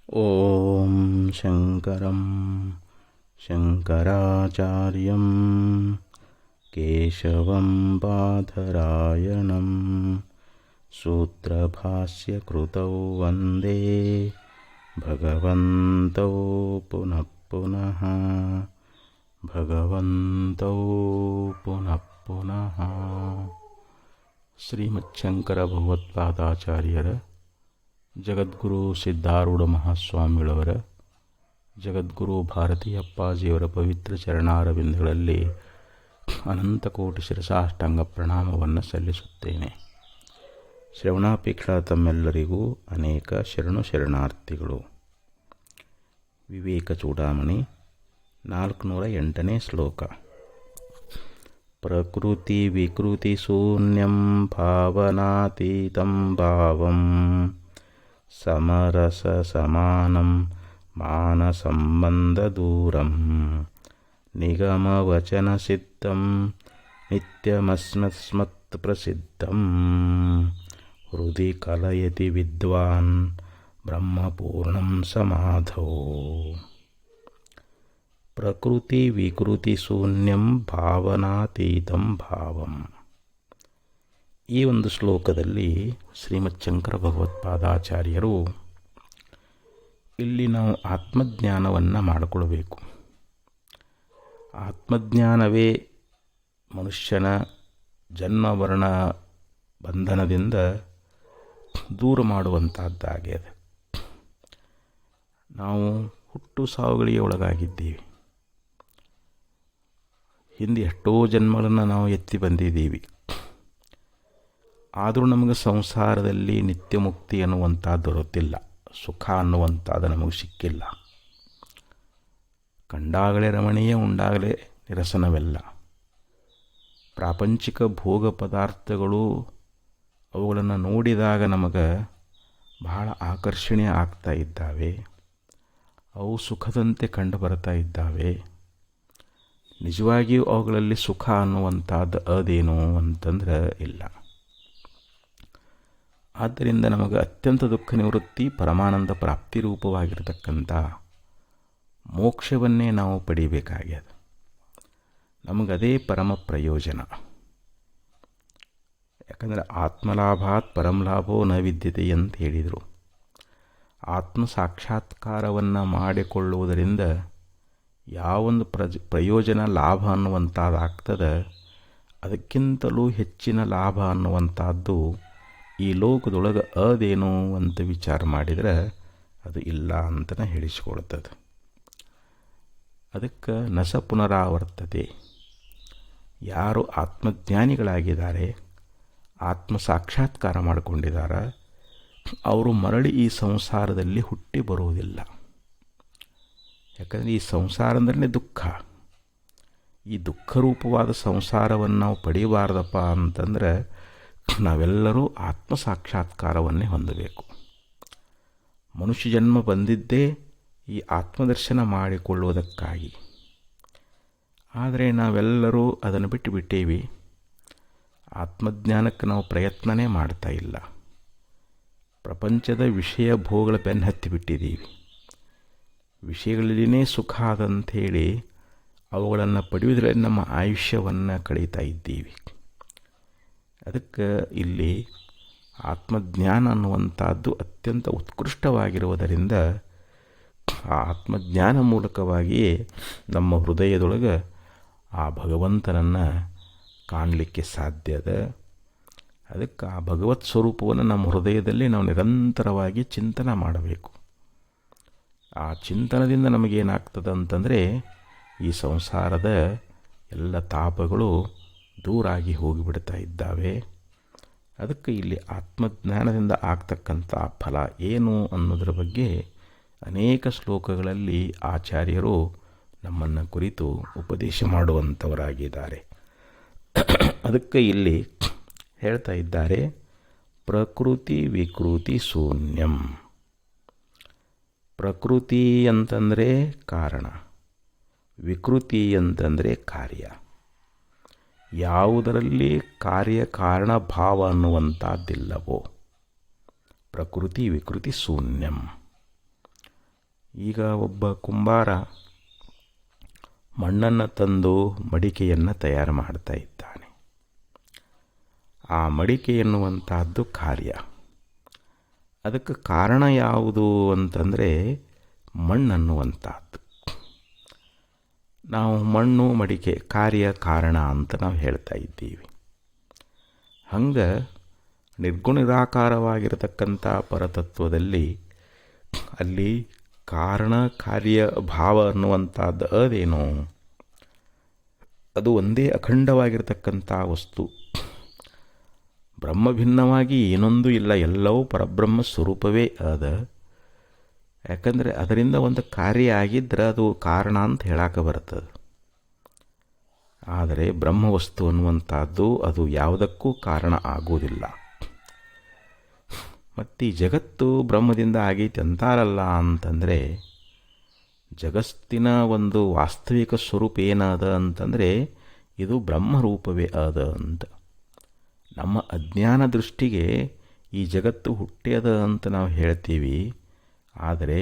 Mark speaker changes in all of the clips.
Speaker 1: ಓಂ ಶಂಕರಂ ಶಂಕರಾಚಾರ್ಯಂ ಕೇಶವಂ ಬಾದರಾಯಣಂ ಸೂತ್ರಭಾಷ್ಯಕೃತೌ ವಂದೇ ಭಗವಂತೌ ಪುನಃ ಪುನಃ ಭಗವಂತೌ ಪುನಃ ಪುನಃ. ಶ್ರೀಮಚ್ಛಂಕರ ಭಗವತ್ಪಾದಾಚಾರ್ಯರ, ಜಗದ್ಗುರು ಸಿದ್ಧಾರೂಢ ಮಹಾಸ್ವಾಮಿಗಳವರ, ಜಗದ್ಗುರು ಭಾರತೀ ಅಪ್ಪಾಜಿಯವರ ಪವಿತ್ರ ಚರಣಾರವಿಂದಗಳಲ್ಲಿ ಅನಂತಕೋಟಿ ಶಿರಸಾಷ್ಟಾಂಗ ಪ್ರಣಾಮವನ್ನು ಸಲ್ಲಿಸುತ್ತೇನೆ. ಶ್ರವಣಾಪೇಕ್ಷ ತಮ್ಮೆಲ್ಲರಿಗೂ ಅನೇಕ ಶರಣಾರ್ಥಿಗಳು. ವಿವೇಕ ಚೂಡಾಮಣಿ 408ನೇ ಶ್ಲೋಕ. ಪ್ರಕೃತಿ ವಿಕೃತಿ ಶೂನ್ಯಂ ಭಾವನಾತೀತಂ ಭಾವಂ ಸಮರಸ ಸಮಾನಂ ಮಾನಸಂಬಂಧ ದೂರಂ ನಿಗಮವಚನ ಸಿದ್ಧಂ ನಿತ್ಯಮಸ್ಮತ್ ಪ್ರಸಿದ್ಧಂ ಹೃದಿ ಕಲಯತಿ ವಿದ್ವಾನ್ ಬ್ರಹ್ಮಪೂರ್ಣಂ ಸಮಾಧೋ. ಪ್ರಕೃತಿ ವಿಕೃತಿ ಶೂನ್ಯಂ ಭಾವನಾತೀತಂ ಭಾವಂ. ಈ ಒಂದು ಶ್ಲೋಕದಲ್ಲಿ ಶ್ರೀಮಚ್ಛಂಕರ ಭಗವತ್ಪಾದಾಚಾರ್ಯರು ಇಲ್ಲಿ ನಾವು ಆತ್ಮಜ್ಞಾನವನ್ನು ಮಾಡಿಕೊಳ್ಬೇಕು. ಆತ್ಮಜ್ಞಾನವೇ ಮನುಷ್ಯನ ಜನ್ಮವರ್ಣ ಬಂಧನದಿಂದ ದೂರ ಮಾಡುವಂಥದ್ದಾಗಿದೆ. ನಾವು ಹುಟ್ಟು ಸಾವುಗಳಿಗೆ ಒಳಗಾಗಿದ್ದೀವಿ. ಹಿಂದೆ ಎಷ್ಟೋ ಜನ್ಮಗಳನ್ನು ನಾವು ಎತ್ತಿ ಬಂದಿದ್ದೀವಿ. ಆದರೂ ನಮಗೆ ಸಂಸಾರದಲ್ಲಿ ನಿತ್ಯ ಮುಕ್ತಿ ಅನ್ನುವಂಥದ್ದು ದೊರೆತಿಲ್ಲ, ಸುಖ ಅನ್ನುವಂಥದ್ದು ನಮಗೆ ಸಿಕ್ಕಿಲ್ಲ. ಕಂಡಾಗಲೇ ರಮಣೀಯ, ಉಂಡಾಗಲೇ ನಿರಸನವೆಲ್ಲ. ಪ್ರಾಪಂಚಿಕ ಭೋಗ ಪದಾರ್ಥಗಳು ಅವುಗಳನ್ನು ನೋಡಿದಾಗ ನಮಗೆ ಬಹಳ ಆಕರ್ಷಣೀಯ ಆಗ್ತಾ ಇದ್ದಾವೆ. ಅವು ಸುಖದಂತೆ ಕಂಡು ಬರ್ತಾ ಇದ್ದಾವೆ. ನಿಜವಾಗಿಯೂ ಅವುಗಳಲ್ಲಿ ಸುಖ ಅನ್ನುವಂಥದ್ದು ಅದೇನು ಅಂತಂದ್ರೆ ಇಲ್ಲ. ಆದ್ದರಿಂದ ನಮಗೆ ಅತ್ಯಂತ ದುಃಖ ನಿವೃತ್ತಿ, ಪರಮಾನಂದ ಪ್ರಾಪ್ತಿ ರೂಪವಾಗಿರತಕ್ಕಂಥ ಮೋಕ್ಷವನ್ನೇ ನಾವು ಪಡಿಬೇಕಾಗ್ಯದ. ನಮಗದೇ ಪರಮ ಪ್ರಯೋಜನ. ಯಾಕಂದರೆ ಆತ್ಮಲಾಭಾತ್ ಪರಂ ಲಾಭೋ ನ ವಿದ್ಯತೆ ಅಂತ ಹೇಳಿದರು. ಆತ್ಮ ಸಾಕ್ಷಾತ್ಕಾರವನ್ನು ಮಾಡಿಕೊಳ್ಳುವುದರಿಂದ ಯಾವೊಂದು ಪ್ರಯೋಜನ ಲಾಭ ಅನ್ನುವಂಥದ್ದಾಗ್ತದೆ, ಅದಕ್ಕಿಂತಲೂ ಹೆಚ್ಚಿನ ಲಾಭ ಅನ್ನುವಂಥದ್ದು ಈ ಲೋಕದೊಳಗೆ ಅದೇನು ಅಂತ ವಿಚಾರ ಮಾಡಿದರೆ ಅದು ಇಲ್ಲ ಅಂತಲೇ ಹೇಳಿಸ್ಕೊಳ್ತದೆ. ಅದಕ್ಕೆ ನಸ ಪುನರಾವರ್ತತೆ. ಯಾರು ಆತ್ಮಜ್ಞಾನಿಗಳಾಗಿದ್ದಾರೆ, ಆತ್ಮ ಸಾಕ್ಷಾತ್ಕಾರ ಮಾಡಿಕೊಂಡಿದ್ದಾರೆ, ಅವರು ಮರಳಿ ಈ ಸಂಸಾರದಲ್ಲಿ ಹುಟ್ಟಿ ಬರುವುದಿಲ್ಲ. ಯಾಕಂದರೆ ಈ ಸಂಸಾರ ಅಂದ್ರೆ ದುಃಖ. ಈ ದುಃಖರೂಪವಾದ ಸಂಸಾರವನ್ನು ನಾವು ಪಡೆಯಬಾರ್ದಪ್ಪ ಅಂತಂದರೆ ನಾವೆಲ್ಲರೂ ಆತ್ಮ ಸಾಕ್ಷಾತ್ಕಾರವನ್ನೇ ಹೊಂದಬೇಕು. ಮನುಷ್ಯ ಜನ್ಮ ಬಂದಿದ್ದೇ ಈ ಆತ್ಮದರ್ಶನ ಮಾಡಿಕೊಳ್ಳುವುದಕ್ಕಾಗಿ. ಆದರೆ ನಾವೆಲ್ಲರೂ ಅದನ್ನು ಬಿಟ್ಟುಬಿಟ್ಟೇವಿ. ಆತ್ಮಜ್ಞಾನಕ್ಕೆ ನಾವು ಪ್ರಯತ್ನನೇ ಮಾಡ್ತಾ ಇಲ್ಲ. ಪ್ರಪಂಚದ ವಿಷಯ ಭೋಗಗಳ ಬೆನ್ನು ಹತ್ತಿಬಿಟ್ಟಿದ್ದೀವಿ. ವಿಷಯಗಳಲ್ಲಿನೇ ಸುಖ ಆದಂಥೇಳಿ ಅವುಗಳನ್ನು ಪಡೆಯುವುದರಲ್ಲಿ ನಮ್ಮ ಆಯುಷ್ಯವನ್ನು ಕಳೀತಾ ಇದ್ದೀವಿ. ಅದಕ್ಕೆ ಇಲ್ಲಿ ಆತ್ಮಜ್ಞಾನ ಅನ್ನುವಂಥದ್ದು ಅತ್ಯಂತ ಉತ್ಕೃಷ್ಟವಾಗಿರುವುದರಿಂದ ಆ ಆತ್ಮಜ್ಞಾನ ಮೂಲಕವಾಗಿಯೇ ನಮ್ಮ ಹೃದಯದೊಳಗೆ ಆ ಭಗವಂತನನ್ನು ಕಾಣಲಿಕ್ಕೆ ಸಾಧ್ಯದ. ಅದಕ್ಕೆ ಆ ಭಗವತ್ ಸ್ವರೂಪವನ್ನು ನಮ್ಮ ಹೃದಯದಲ್ಲಿ ನಾವು ನಿರಂತರವಾಗಿ ಚಿಂತನೆ ಮಾಡಬೇಕು. ಆ ಚಿಂತನದಿಂದ ನಮಗೇನಾಗ್ತದೆ ಅಂತಂದರೆ ಈ ಸಂಸಾರದ ಎಲ್ಲ ತಾಪಗಳು ದೂರಾಗಿ ಹೋಗಿಬಿಡ್ತಾ ಇದ್ದಾವೆ. ಅದಕ್ಕೆ ಇಲ್ಲಿ ಆತ್ಮಜ್ಞಾನದಿಂದ ಆಗ್ತಕ್ಕಂಥ ಫಲ ಏನು ಅನ್ನೋದರ ಬಗ್ಗೆ ಅನೇಕ ಶ್ಲೋಕಗಳಲ್ಲಿ ಆಚಾರ್ಯರು ನಮ್ಮನ್ನು ಕುರಿತು ಉಪದೇಶ ಮಾಡುವಂಥವರಾಗಿದ್ದಾರೆ. ಅದಕ್ಕೆ ಇಲ್ಲಿ ಹೇಳ್ತಾ ಇದ್ದಾರೆ, ಪ್ರಕೃತಿ ವಿಕೃತಿ ಶೂನ್ಯಂ. ಪ್ರಕೃತಿ ಅಂತಂದರೆ ಕಾರಣ, ವಿಕೃತಿ ಅಂತಂದರೆ ಕಾರ್ಯ. ಯಾವುದರಲ್ಲಿ ಕಾರ್ಯಕಾರಣ ಭಾವ ಅನ್ನುವಂಥದ್ದಿಲ್ಲವೋ ಪ್ರಕೃತಿ ವಿಕೃತಿ ಶೂನ್ಯಂ. ಈಗ ಒಬ್ಬ ಕುಂಬಾರ ಮಣ್ಣನ್ನು ತಂದು ಮಡಿಕೆಯನ್ನು ತಯಾರು ಮಾಡ್ತಾ ಇದ್ದಾನೆ. ಆ ಮಡಿಕೆ ಎನ್ನುವಂತಹದ್ದು ಕಾರ್ಯ. ಅದಕ್ಕೆ ಕಾರಣ ಯಾವುದು ಅಂತಂದರೆ ಮಣ್ಣನ್ನುವಂಥದ್ದು. ನಾವು ಮಣ್ಣು ಮಡಿಕೆ ಕಾರ್ಯ ಕಾರಣ ಅಂತ ನಾವು ಹೇಳ್ತಾ ಇದ್ದೀವಿ. ಹಂಗೆ ನಿರ್ಗುಣ ನಿರಾಕಾರವಾಗಿರತಕ್ಕಂಥ ಪರತತ್ವದಲ್ಲಿ ಅಲ್ಲಿ ಕಾರಣ ಕಾರ್ಯ ಭಾವ ಅನ್ನುವಂಥದ್ದು ಅದೇನು? ಅದು ಒಂದೇ ಅಖಂಡವಾಗಿರತಕ್ಕಂಥ ವಸ್ತು. ಬ್ರಹ್ಮ ಭಿನ್ನವಾಗಿ ಏನೊಂದು ಇಲ್ಲ, ಎಲ್ಲವೂ ಪರಬ್ರಹ್ಮ ಸ್ವರೂಪವೇ ಅದ. ಯಾಕಂದರೆ ಅದರಿಂದ ಒಂದು ಕಾರ್ಯ ಆಗಿದ್ದರೆ ಅದು ಕಾರಣ ಅಂತ ಹೇಳಕ್ಕೆ ಬರ್ತದೆ. ಆದರೆ ಬ್ರಹ್ಮವಸ್ತು ಅನ್ನುವಂಥದ್ದು ಅದು ಯಾವುದಕ್ಕೂ ಕಾರಣ ಆಗುವುದಿಲ್ಲ. ಮತ್ತು ಈ ಜಗತ್ತು ಬ್ರಹ್ಮದಿಂದ ಆಗೈತೆ ಅಂತಾರಲ್ಲ ಅಂತಂದರೆ ಜಗತ್ತಿನ ಒಂದು ವಾಸ್ತವಿಕ ಸ್ವರೂಪ ಏನದ ಅಂತಂದರೆ ಇದು ಬ್ರಹ್ಮರೂಪವೇ ಅದ ಅಂತ. ನಮ್ಮ ಅಜ್ಞಾನ ದೃಷ್ಟಿಗೆ ಈ ಜಗತ್ತು ಹುಟ್ಟ್ಯದ ಅಂತ ನಾವು ಹೇಳ್ತೀವಿ. ಆದರೆ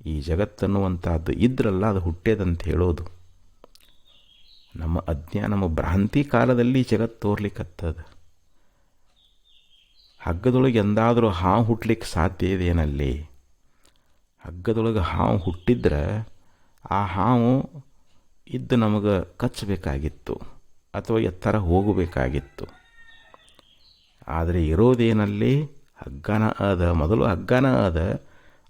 Speaker 1: ಈ ಜಗತ್ತನ್ನುವಂಥದ್ದು ಇದ್ರಲ್ಲ ಅದು ಹುಟ್ಟ್ಯದಂತ ಹೇಳೋದು. ನಮ್ಮ ಅಜ್ಞಾನ, ನಮ್ಮ ಭ್ರಾಂತಿ ಕಾಲದಲ್ಲಿ ಜಗತ್ತು ತೋರ್ಲಿಕ್ಕತ್ತದ. ಹಗ್ಗದೊಳಗೆ ಎಂದಾದರೂ ಹಾವು ಹುಟ್ಟಲಿಕ್ಕೆ ಸಾಧ್ಯ ಇದೆಯೇನಲ್ಲಿ? ಹಗ್ಗದೊಳಗೆ ಹಾವು ಹುಟ್ಟಿದ್ರೆ ಆ ಹಾವು ಇದ್ದು ನಮಗೆ ಕಚ್ಚಬೇಕಾಗಿತ್ತು ಅಥವಾ ಎತ್ತರ ಹೋಗಬೇಕಾಗಿತ್ತು. ಆದರೆ ಇರೋದೇನಲ್ಲಿ ಹಗ್ಗನ ಅದ, ಮೊದಲು ಹಗ್ಗನ ಅದ.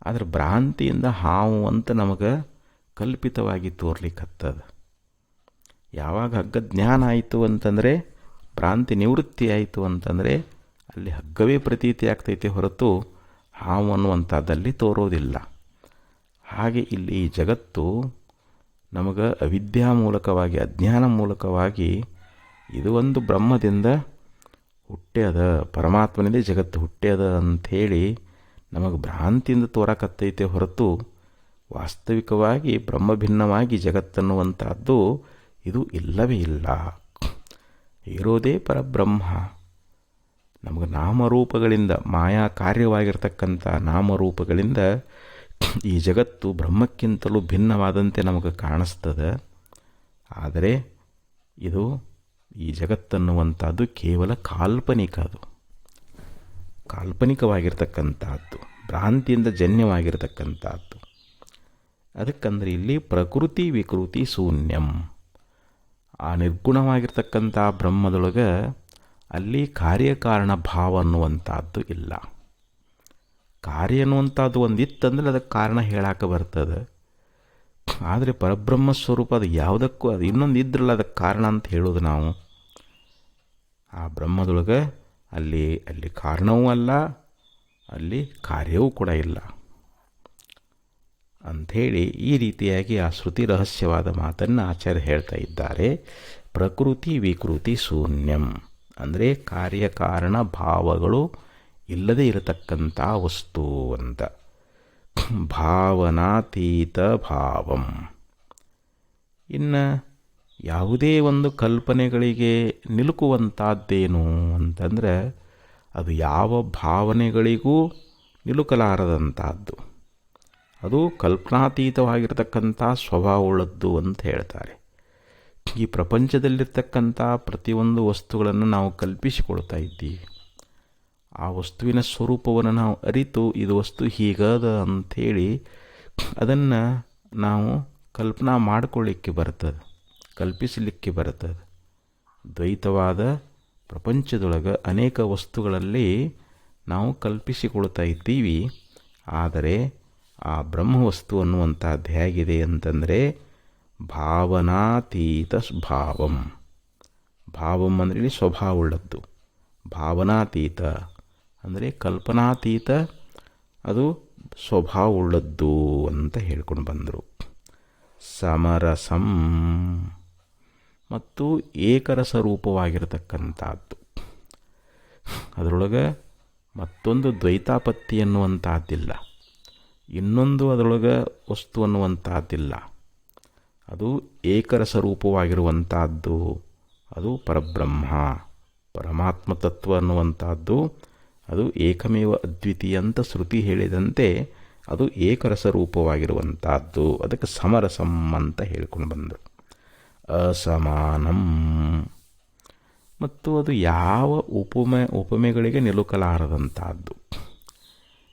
Speaker 1: ಆದರೆ ಭ್ರಾಂತಿಯಿಂದ ಹಾವು ಅಂತ ನಮಗೆ ಕಲ್ಪಿತವಾಗಿ ತೋರ್ಲಿಕ್ಕತ್ತದ. ಯಾವಾಗ ಹಗ್ಗ ಜ್ಞಾನ ಆಯಿತು ಅಂತಂದರೆ, ಭ್ರಾಂತಿ ನಿವೃತ್ತಿ ಆಯಿತು ಅಂತಂದರೆ ಅಲ್ಲಿ ಹಗ್ಗವೇ ಪ್ರತೀತಿ ಆಗ್ತೈತೆ ಹೊರತು ಹಾವು ಅನ್ನುವಂಥದ್ದಲ್ಲಿ ತೋರೋದಿಲ್ಲ. ಹಾಗೆ ಇಲ್ಲಿ ಈ ಜಗತ್ತು ನಮಗೆ ಅವಿದ್ಯಾ ಮೂಲಕವಾಗಿ, ಅಜ್ಞಾನ ಮೂಲಕವಾಗಿ ಇದು ಒಂದು ಬ್ರಹ್ಮದಿಂದ ಹುಟ್ಟ್ಯದ, ಪರಮಾತ್ಮನಿಂದ ಜಗತ್ತು ಹುಟ್ಟ್ಯದ ಅಂಥೇಳಿ ನಮಗೆ ಭ್ರಾಂತಿಯಿಂದ ತೋರಕತ್ತೈತೆ ಹೊರತು ವಾಸ್ತವಿಕವಾಗಿ ಬ್ರಹ್ಮಭಿನ್ನವಾಗಿ ಜಗತ್ತನ್ನುವಂಥದ್ದು ಇದು ಇಲ್ಲವೇ ಇಲ್ಲ. ಇರೋದೇ ಪರಬ್ರಹ್ಮ. ನಮಗೆ ನಾಮರೂಪಗಳಿಂದ, ಮಾಯಾ ಕಾರ್ಯವಾಗಿರ್ತಕ್ಕಂಥ ನಾಮರೂಪಗಳಿಂದ ಈ ಜಗತ್ತು ಬ್ರಹ್ಮಕ್ಕಿಂತಲೂ ಭಿನ್ನವಾದಂತೆ ನಮಗೆ ಕಾಣಿಸ್ತದೆ. ಆದರೆ ಇದು ಈ ಜಗತ್ತನ್ನುವಂಥದ್ದು ಕೇವಲ ಕಾಲ್ಪನಿಕ. ಅದು ಕಾಲ್ಪನಿಕವಾಗಿರ್ತಕ್ಕಂಥದ್ದು, ಭ್ರಾಂತಿಯಿಂದ ಜನ್ಯವಾಗಿರ್ತಕ್ಕಂಥದ್ದು. ಅದಕ್ಕಂದ್ರೆ ಇಲ್ಲಿ ಪ್ರಕೃತಿ ವಿಕೃತಿ ಶೂನ್ಯಂ. ಆ ನಿರ್ಗುಣವಾಗಿರ್ತಕ್ಕಂಥ ಬ್ರಹ್ಮದೊಳಗೆ ಅಲ್ಲಿ ಕಾರ್ಯಕಾರಣ ಭಾವ ಅನ್ನುವಂಥದ್ದು ಇಲ್ಲ. ಕಾರ್ಯ ಅನ್ನುವಂಥದ್ದು ಒಂದಿತ್ತಂದ್ರೆ ಅದಕ್ಕೆ ಕಾರಣ ಹೇಳಕ್ಕೆ ಬರ್ತದೆ. ಆದರೆ ಪರಬ್ರಹ್ಮ ಸ್ವರೂಪ ಅದು ಯಾವುದಕ್ಕೂ, ಅದು ಇನ್ನೊಂದು ಇದ್ರಲ್ಲ ಅದಕ್ಕೆ ಕಾರಣ ಅಂತ ಹೇಳೋದು ನಾವು. ಆ ಬ್ರಹ್ಮದೊಳಗೆ ಅಲ್ಲಿ ಕಾರಣವೂ ಅಲ್ಲ, ಅಲ್ಲಿ ಕಾರ್ಯವೂ ಕೂಡ ಇಲ್ಲ ಅಂಥೇಳಿ ಈ ರೀತಿಯಾಗಿ ಆ ಶ್ರುತಿ ರಹಸ್ಯವಾದ ಮಾತನ್ನು ಆಚಾರ್ಯ ಹೇಳ್ತಾ ಇದ್ದಾರೆ. ಪ್ರಕೃತಿ ವಿಕೃತಿ ಶೂನ್ಯಂ ಅಂದರೆ ಕಾರ್ಯಕಾರಣ ಭಾವಗಳು ಇಲ್ಲದೇ ಇರತಕ್ಕಂಥ ವಸ್ತು ಅಂತ. ಭಾವನಾತೀತ ಭಾವಂ. ಇನ್ನು ಯಾವುದೇ ಒಂದು ಕಲ್ಪನೆಗಳಿಗೆ ನಿಲುಕುವಂಥದ್ದೇನು ಅಂತಂದರೆ ಅದು ಯಾವ ಭಾವನೆಗಳಿಗೂ ನಿಲುಕಲಾರದಂಥದ್ದು. ಅದು ಕಲ್ಪನಾತೀತವಾಗಿರ್ತಕ್ಕಂಥ ಸ್ವಭಾವವುಳ್ಳದ್ದು ಅಂತ ಹೇಳ್ತಾರೆ. ಈ ಪ್ರಪಂಚದಲ್ಲಿರ್ತಕ್ಕಂಥ ಪ್ರತಿಯೊಂದು ವಸ್ತುಗಳನ್ನು ನಾವು ಕಲ್ಪಿಸಿಕೊಳ್ತಾ ಇದ್ದೀವಿ. ಆ ವಸ್ತುವಿನ ಸ್ವರೂಪವನ್ನು ನಾವು ಅರಿತು ಇದು ವಸ್ತು ಹೀಗದ ಅಂಥೇಳಿ ಅದನ್ನು ನಾವು ಕಲ್ಪನಾ ಮಾಡಿಕೊಳ್ಳಿಕ್ಕೆ ಬರ್ತದೆ, ಕಲ್ಪಿಸಲಿಕ್ಕೆ ಬರ್ತದೆ. ದ್ವೈತವಾದ ಪ್ರಪಂಚದೊಳಗೆ ಅನೇಕ ವಸ್ತುಗಳಲ್ಲಿ ನಾವು ಕಲ್ಪಿಸಿಕೊಳ್ತಾ ಇದ್ದೀವಿ. ಆದರೆ ಆ ಬ್ರಹ್ಮವಸ್ತು ಅನ್ನುವಂಥದ್ದು ಹೇಗಿದೆ ಅಂತಂದರೆ ಭಾವನಾತೀತ ಭಾವಂ. ಭಾವಂ ಅಂದರೆ ಇಲ್ಲಿ ಸ್ವಭಾವವುಳ್ಳದ್ದು. ಭಾವನಾತೀತ ಅಂದರೆ ಕಲ್ಪನಾತೀತ, ಅದು ಸ್ವಭಾವವುಳ್ಳದ್ದು ಅಂತ ಹೇಳ್ಕೊಂಡು ಬಂದರು. ಸಮರಸಂ ಮತ್ತು ಏಕರಸ ರೂಪವಾಗಿರತಕ್ಕಂಥದ್ದು. ಅದರೊಳಗೆ ಮತ್ತೊಂದು ದ್ವೈತಾಪತ್ತಿ ಅನ್ನುವಂಥದ್ದಿಲ್ಲ, ಇನ್ನೊಂದು ಅದರೊಳಗೆ ವಸ್ತು ಅನ್ನುವಂಥದ್ದಿಲ್ಲ. ಅದು ಏಕರಸ ರೂಪವಾಗಿರುವಂಥದ್ದು. ಅದು ಪರಬ್ರಹ್ಮ, ಪರಮಾತ್ಮ ತತ್ವ ಅನ್ನುವಂಥದ್ದು. ಅದು ಏಕಮೇವ ಅದ್ವಿತೀಯ ಅಂತ ಶ್ರುತಿ ಹೇಳಿದಂತೆ ಅದು ಏಕರಸ ರೂಪವಾಗಿರುವಂಥದ್ದು. ಅದಕ್ಕೆ ಸಮರಸಂ ಅಂತ ಹೇಳ್ಕೊಂಡು ಬಂದರು. ಅಸಮಾನಂ ಮತ್ತು ಅದು ಯಾವ ಉಪಮೆಗಳಿಗೆ ನಿಲುಕಲಾರದಂಥದ್ದು.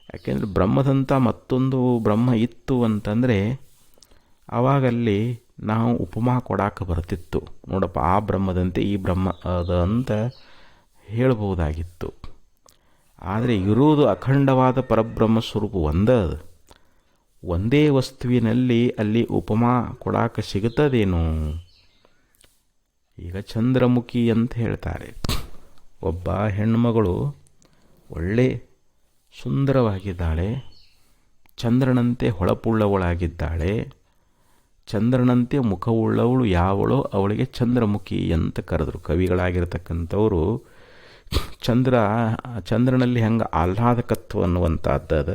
Speaker 1: ಯಾಕೆಂದರೆ ಬ್ರಹ್ಮದಂಥ ಮತ್ತೊಂದು ಬ್ರಹ್ಮ ಇತ್ತು ಅಂತಂದರೆ ಆವಾಗಲ್ಲಿ ನಾವು ಉಪಮಾ ಕೊಡಾಕ ಬರ್ತಿತ್ತು. ನೋಡಪ್ಪ, ಆ ಬ್ರಹ್ಮದಂತೆ ಈ ಬ್ರಹ್ಮ ಅದ ಅಂತ ಹೇಳ್ಬೋದಾಗಿತ್ತು. ಆದರೆ ಇರುವುದು ಅಖಂಡವಾದ ಪರಬ್ರಹ್ಮ ಸ್ವರೂಪ ಒಂದೇ ಅದು. ಒಂದೇ ವಸ್ತುವಿನಲ್ಲಿ ಅಲ್ಲಿ ಉಪಮಾ ಕೊಡಾಕ ಸಿಗುತ್ತದೇನು? ಈಗ ಚಂದ್ರಮುಖಿ ಅಂತ ಹೇಳ್ತಾರೆ. ಒಬ್ಬ ಹೆಣ್ಣುಮಗಳು ಒಳ್ಳೆ ಸುಂದರವಾಗಿದ್ದಾಳೆ, ಚಂದ್ರನಂತೆ ಹೊಳಪುಳ್ಳವಳಾಗಿದ್ದಾಳೆ, ಚಂದ್ರನಂತೆ ಮುಖವುಳ್ಳವಳು ಯಾವಳೋ ಅವಳಿಗೆ ಚಂದ್ರಮುಖಿ ಅಂತ ಕರೆದರು ಕವಿಗಳಾಗಿರ್ತಕ್ಕಂಥವರು. ಚಂದ್ರನಲ್ಲಿ ಹೆಂಗೆ ಆಹ್ಲಾದಕತ್ವ ಅನ್ನುವಂಥದ್ದದ,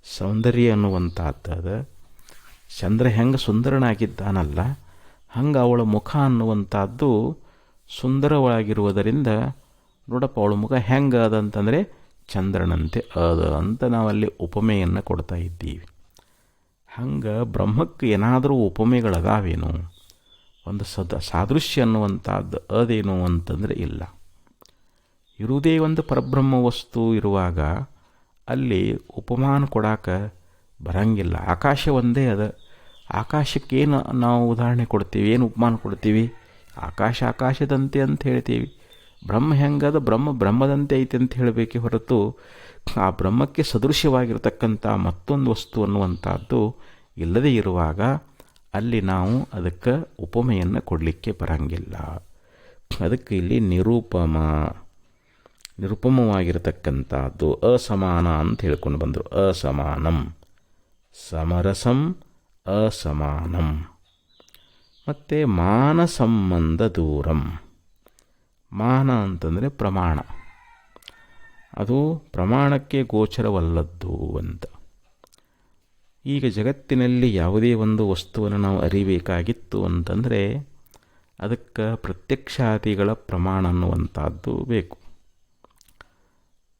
Speaker 1: ಸೌಂದರ್ಯ ಅನ್ನುವಂಥದ್ದದ, ಚಂದ್ರ ಹೆಂಗೆ ಸುಂದರನಾಗಿದ್ದಾನಲ್ಲ ಹಂಗೆ ಅವಳ ಮುಖ ಅನ್ನುವಂಥದ್ದು ಸುಂದರವಾಗಿರುವುದರಿಂದ ನೋಡಪ್ಪ ಅವಳ ಮುಖ ಹೆಂಗೆ ಅದಂತಂದರೆ ಚಂದ್ರನಂತೆ ಅದ ಅಂತ ನಾವಲ್ಲಿ ಉಪಮೆಯನ್ನು ಕೊಡ್ತಾ ಇದ್ದೀವಿ. ಹಂಗೆ ಬ್ರಹ್ಮಕ್ಕೆ ಏನಾದರೂ ಉಪಮೆಗಳದಾವೇನು? ಒಂದು ಸಾದೃಶ್ಯ ಅನ್ನುವಂಥದ್ದು ಅದೇನು ಅಂತಂದರೆ ಇಲ್ಲ. ಇರುವುದೇ ಒಂದು ಪರಬ್ರಹ್ಮ ವಸ್ತು ಇರುವಾಗ ಅಲ್ಲಿ ಉಪಮಾನ ಕೊಡಾಕ ಬರಂಗಿಲ್ಲ. ಆಕಾಶ ಒಂದೇ ಅದ. ಆಕಾಶಕ್ಕೇನು ನಾವು ಉದಾಹರಣೆ ಕೊಡ್ತೀವಿ, ಏನು ಉಪಮಾನ ಕೊಡ್ತೀವಿ? ಆಕಾಶ ಆಕಾಶದಂತೆ ಅಂತ ಹೇಳ್ತೀವಿ. ಬ್ರಹ್ಮ ಹೆಂಗದ? ಬ್ರಹ್ಮದಂತೆ ಐತೆ ಅಂತ ಹೇಳಬೇಕೆ ಹೊರತು ಆ ಬ್ರಹ್ಮಕ್ಕೆ ಸದೃಶ್ಯವಾಗಿರ್ತಕ್ಕಂಥ ಮತ್ತೊಂದು ವಸ್ತು ಅನ್ನುವಂಥದ್ದು ಇಲ್ಲದೇ ಇರುವಾಗ ಅಲ್ಲಿ ನಾವು ಅದಕ್ಕೆ ಉಪಮೆಯನ್ನು ಕೊಡಲಿಕ್ಕೆ ಬರಂಗಿಲ್ಲ. ಅದಕ್ಕೆ ಇಲ್ಲಿ ನಿರುಪಮವಾಗಿರತಕ್ಕಂಥದ್ದು ಅಸಮಾನ ಅಂತ ಹೇಳ್ಕೊಂಡು ಬಂದರು. ಅಸಮಾನಂ, ಸಮರಸಂ, ಅಸಮಾನಂ. ಮತ್ತು ಮಾನ ಸಂಬಂಧ ದೂರಂ. ಮಾನ ಅಂತಂದರೆ ಪ್ರಮಾಣ, ಅದು ಪ್ರಮಾಣಕ್ಕೆ ಗೋಚರವಲ್ಲದ್ದು ಅಂತ. ಈಗ ಜಗತ್ತಿನಲ್ಲಿ ಯಾವುದೇ ಒಂದು ವಸ್ತುವನ್ನು ನಾವು ಅರಿಬೇಕಾಗಿತ್ತು ಅಂತಂದರೆ ಅದಕ್ಕೆ ಪ್ರತ್ಯಕ್ಷಾದಿಗಳ ಪ್ರಮಾಣ ಅನ್ನುವಂಥದ್ದು ಬೇಕು.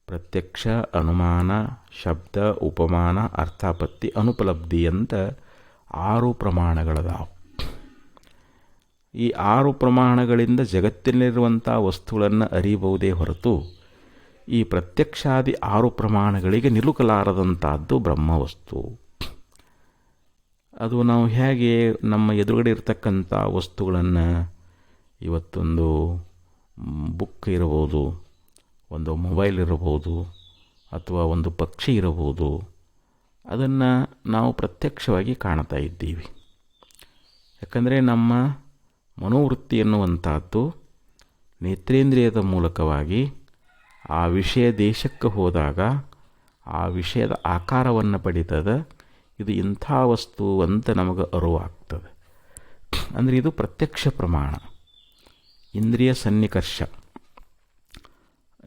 Speaker 1: ಪ್ರತ್ಯಕ್ಷ, ಅನುಮಾನ, ಶಬ್ದ, ಉಪಮಾನ, ಅರ್ಥಾಪತ್ತಿ, ಅನುಪಲಬ್ಧಿ ಅಂತ 6 ಪ್ರಮಾಣಗಳದಾವು. ಈ 6 ಪ್ರಮಾಣಗಳಿಂದ ಜಗತ್ತಿನಲ್ಲಿರುವಂಥ ವಸ್ತುಗಳನ್ನು ಅರಿಯಬಹುದೇ ಹೊರತು ಈ ಪ್ರತ್ಯಕ್ಷಾದಿ 6 ಪ್ರಮಾಣಗಳಿಗೆ ನಿಲುಕಲಾರದಂಥದ್ದು ಬ್ರಹ್ಮವಸ್ತು. ಅದು ನಾವು ಹೇಗೆ ನಮ್ಮ ಎದುರುಗಡೆ ಇರತಕ್ಕಂಥ ವಸ್ತುಗಳನ್ನು, ಇವತ್ತೊಂದು ಬುಕ್ ಇರಬಹುದು, ಒಂದು ಮೊಬೈಲ್ ಇರಬಹುದು, ಅಥವಾ ಒಂದು ಪಕ್ಷಿ ಇರಬಹುದು, ಅದನ್ನು ನಾವು ಪ್ರತ್ಯಕ್ಷವಾಗಿ ಕಾಣ್ತಾ ಇದ್ದೀವಿ. ಯಾಕಂದರೆ ನಮ್ಮ ಮನೋವೃತ್ತಿ ಎನ್ನುವಂಥದ್ದು ನೇತ್ರೇಂದ್ರಿಯದ ಮೂಲಕವಾಗಿ ಆ ವಿಷಯ ದೇಶಕ್ಕೆ ಹೋದಾಗ ಆ ವಿಷಯದ ಆಕಾರವನ್ನು ಪಡೀತದ. ಇದು ಇಂಥ ವಸ್ತು ಅಂತ ನಮಗೆ ಅರಿವಾಗ್ತದೆ. ಅಂದರೆ ಇದು ಪ್ರತ್ಯಕ್ಷ ಪ್ರಮಾಣ. ಇಂದ್ರಿಯ ಸನ್ನಿಕರ್ಷ,